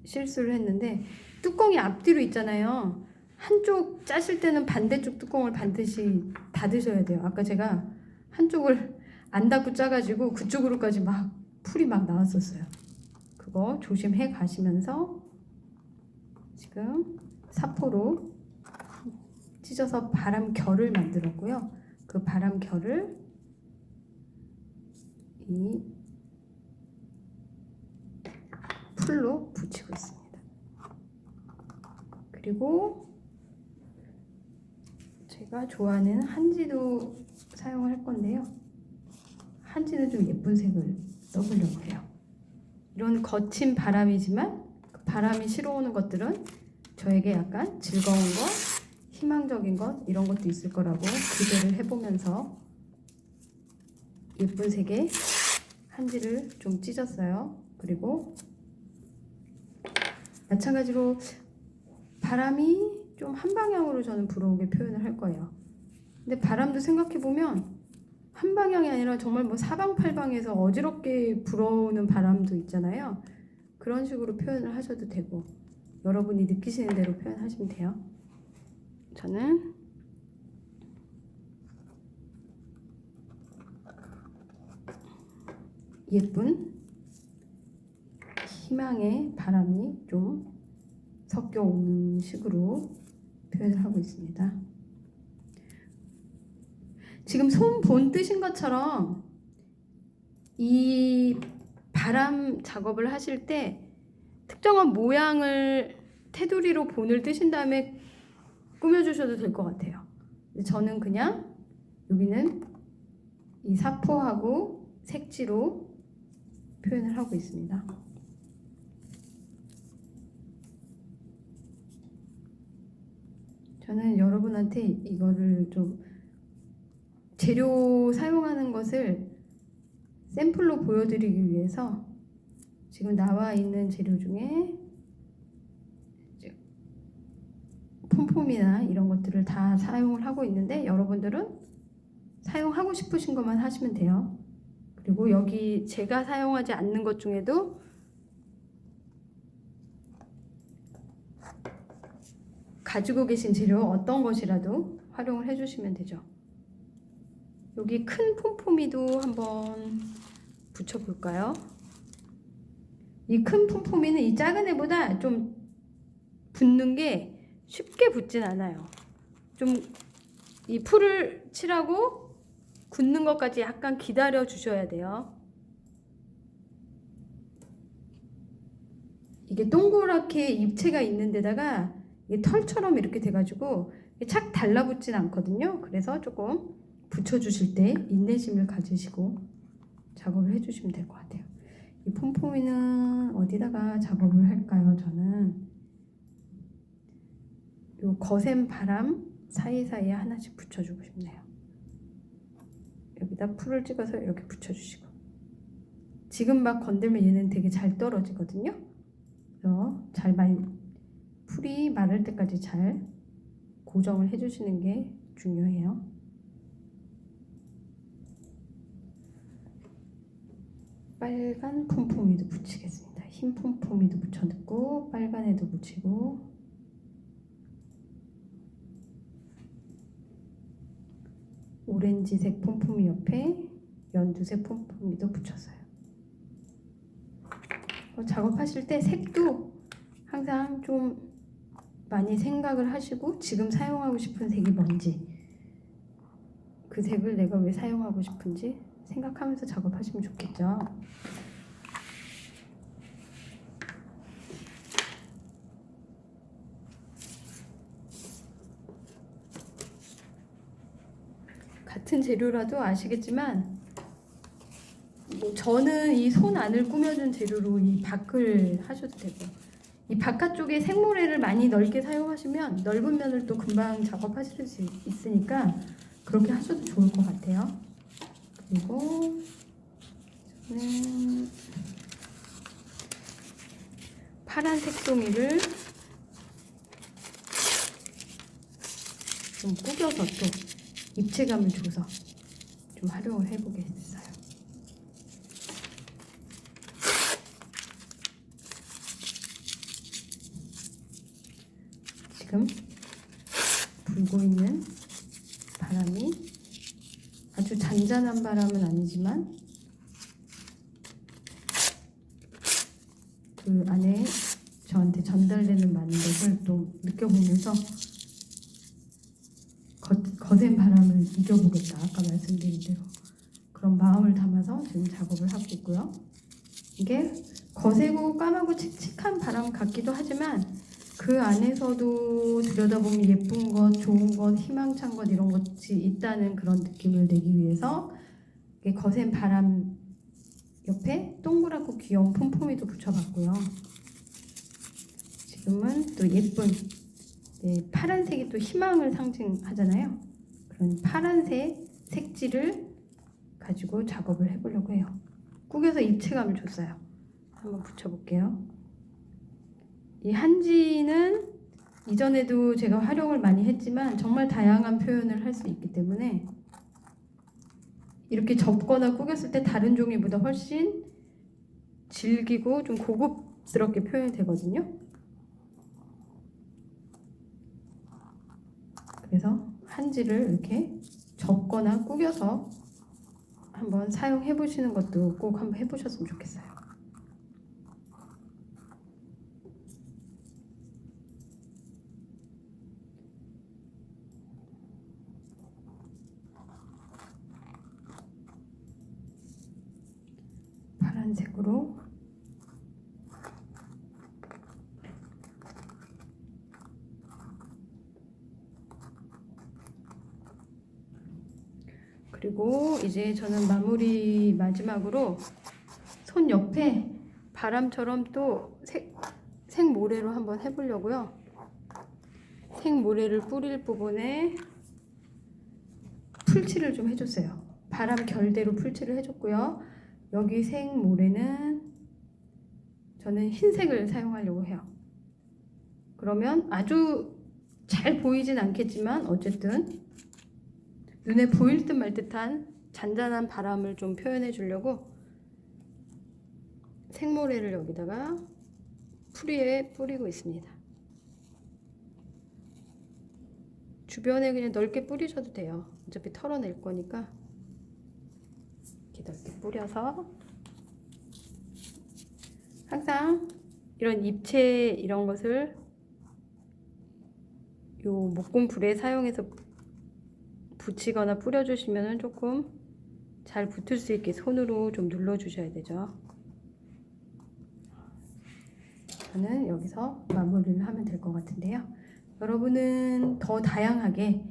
실수를 했는데 뚜껑이 앞뒤로 있잖아요. 한쪽 짜실 때는 반대쪽 뚜껑을 반드시 닫으셔야 돼요. 아까 제가 한쪽을 안 닫고 짜가지고 그쪽으로까지 막 풀이 막 나왔었어요. 그거 조심해 가시면서 지금 사포로 찢어서 바람 결을 만들었고요. 그 바람 결을 이 풀로 붙이고 있습니다. 그리고 제가 좋아하는 한지도 사용할 건데요. 한지는 좀 예쁜 색을 써보려고 해요. 이런 거친 바람이지만 그 바람이 실어오는 것들은 저에게 약간 즐거운 것, 희망적인 것 이런 것도 있을 거라고 기대를 해보면서 예쁜 색의 한지를 좀 찢었어요. 그리고 마찬가지로 바람이 좀 한 방향으로 저는 불어오게 표현을 할 거예요. 근데 바람도 생각해보면 한 방향이 아니라 정말 뭐 사방팔방에서 어지럽게 불어오는 바람도 있잖아요. 그런 식으로 표현을 하셔도 되고 여러분이 느끼시는 대로 표현하시면 돼요. 저는 예쁜 희망의 바람이 좀 섞여 오는 식으로 표현을 하고 있습니다. 지금 손 본 뜨신 것처럼 이 바람 작업을 하실 때 특정한 모양을 테두리로 본을 뜨신 다음에 꾸며주셔도 될 것 같아요. 저는 그냥 여기는 이 사포하고 색지로 표현을 하고 있습니다. 저는 여러분한테 이거를 좀 재료 사용하는 것을 샘플로 보여드리기 위해서 지금 나와 있는 재료 중에 폼폼이나 이런 것들을 다 사용을 하고 있는데 여러분들은 사용하고 싶으신 것만 하시면 돼요. 그리고 여기 제가 사용하지 않는 것 중에도 가지고 계신 재료 어떤 것이라도 활용을 해주시면 되죠. 여기 큰 폼폼이도 한번 붙여볼까요? 이 큰 폼폼이는 이 작은 애보다 좀 붙는 게 쉽게 붙진 않아요. 좀 이 풀을 칠하고 굳는 것까지 약간 기다려 주셔야 돼요. 이게 동그랗게 입체가 있는 데다가 이게 털처럼 이렇게 돼가지고 착 달라붙진 않거든요. 그래서 조금 붙여주실 때 인내심을 가지시고 작업을 해주시면 될 것 같아요. 이 폼폼이는 어디다가 작업을 할까요? 저는 요 거센 바람 사이사이에 하나씩 붙여주고 싶네요. 여기다 풀을 찍어서 이렇게 붙여주시고 지금 막 건들면 얘는 되게 잘 떨어지거든요. 그래서 풀이 마를 때까지 잘 고정을 해주시는 게 중요해요. 빨간 폼폼이도 붙이겠습니다. 흰 폼폼이도 붙여넣고 빨간에도 붙이고 오렌지색 폼폼이 옆에 연두색 폼폼이도 붙였어요. 작업하실 때 색도 항상 좀 많이 생각을 하시고 지금 사용하고 싶은 색이 뭔지 그 색을 내가 왜 사용하고 싶은지 생각하면서 작업하시면 좋겠죠. 같은 재료라도 아시겠지만 저는 이 손 안을 꾸며준 재료로 이 밖을 하셔도 되고 이 바깥쪽에 생모래를 많이 넓게 사용하시면 넓은 면을 또 금방 작업하실 수 있으니까 그렇게 하셔도 좋을 것 같아요. 그리고 저는 파란 색송이를 좀 꾸겨서 또 입체감을 줘서 좀 활용을 해보겠어요. 지금 불고 있는 바람이 아주 잔잔한 바람은 아니지만 그 안에 저한테 전달되는 많은 것을 또 느껴보면서 거센 바람을 이겨보겠다. 아까 말씀드린 대로 그런 마음을 담아서 지금 작업을 하고 있고요. 이게 거세고 까마고 칙칙한 바람 같기도 하지만 그 안에서도 들여다보면 예쁜 것, 좋은 것, 희망찬 것 이런 것이 있다는 그런 느낌을 내기 위해서 거센 바람 옆에 동그랗고 귀여운 폼폼이도 붙여봤고요. 지금은 또 예쁜 파란색이 또 희망을 상징하잖아요. 그런 파란색 색지를 가지고 작업을 해보려고 해요. 꾸겨서 입체감을 줬어요. 한번 붙여볼게요. 이 한지는 이전에도 제가 활용을 많이 했지만 정말 다양한 표현을 할 수 있기 때문에 이렇게 접거나 꾸겼을 때 다른 종이보다 훨씬 질기고 좀 고급스럽게 표현이 되거든요. 그래서 한지를 이렇게 접거나 꾸겨서 한번 사용해 보시는 것도 꼭 한번 해보셨으면 좋겠어요. 파란색으로 그리고 이제 저는 마무리 마지막으로 손 옆에 바람처럼 또 생모래로 한번 해보려고요. 생모래를 뿌릴 부분에 풀칠을 좀 해줬어요. 바람 결대로 풀칠을 해줬고요. 여기 생모래는 저는 흰색을 사용하려고 해요. 그러면 아주 잘 보이진 않겠지만 어쨌든 눈에 보일 듯 말 듯한 잔잔한 바람을 좀 표현해 주려고 생모래를 여기다가 풀이에 뿌리고 있습니다. 주변에 그냥 넓게 뿌리셔도 돼요. 어차피 털어낼 거니까 이렇게 넓게 뿌려서 항상 이런 입체 이런 것을 요 목공불에 사용해서 붙이거나 뿌려주시면 조금 잘 붙을 수 있게 손으로 좀 눌러주셔야 되죠. 저는 여기서 마무리를 하면 될 것 같은데요. 여러분은 더 다양하게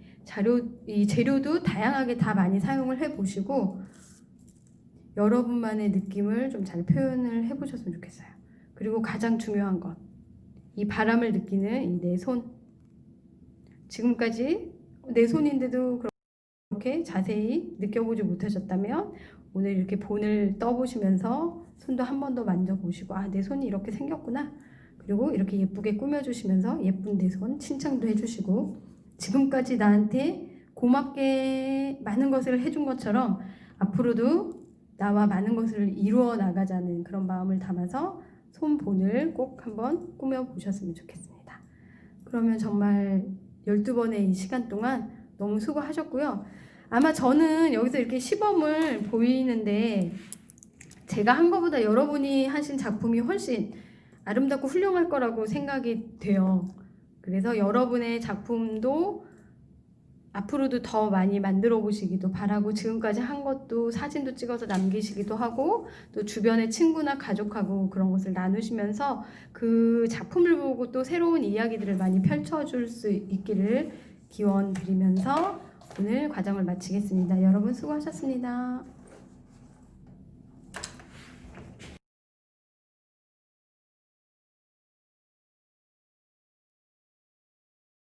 이 재료도 다양하게 다 많이 사용을 해보시고 여러분만의 느낌을 좀 잘 표현을 해보셨으면 좋겠어요. 그리고 가장 중요한 것, 이 바람을 느끼는 이 내 손. 지금까지 내 손인데도 그렇게 자세히 느껴보지 못하셨다면 오늘 이렇게 본을 떠보시면서 손도 한 번 더 만져보시고 아, 내 손이 이렇게 생겼구나. 그리고 이렇게 예쁘게 꾸며주시면서 예쁜 내 손 칭찬도 해주시고 지금까지 나한테 고맙게 많은 것을 해준 것처럼 앞으로도 나와 많은 것을 이루어 나가자는 그런 마음을 담아서 손본을 꼭 한번 꾸며보셨으면 좋겠습니다. 그러면 정말 12번의 이 시간 동안 너무 수고하셨고요. 아마 저는 여기서 이렇게 시범을 보이는데 제가 한 것보다 여러분이 하신 작품이 훨씬 아름답고 훌륭할 거라고 생각이 돼요. 그래서 여러분의 작품도 앞으로도 더 많이 만들어 보시기도 바라고 지금까지 한 것도 사진도 찍어서 남기시기도 하고 또 주변의 친구나 가족하고 그런 것을 나누시면서 그 작품을 보고 또 새로운 이야기들을 많이 펼쳐줄 수 있기를 기원 드리면서 오늘 과정을 마치겠습니다. 여러분 수고하셨습니다.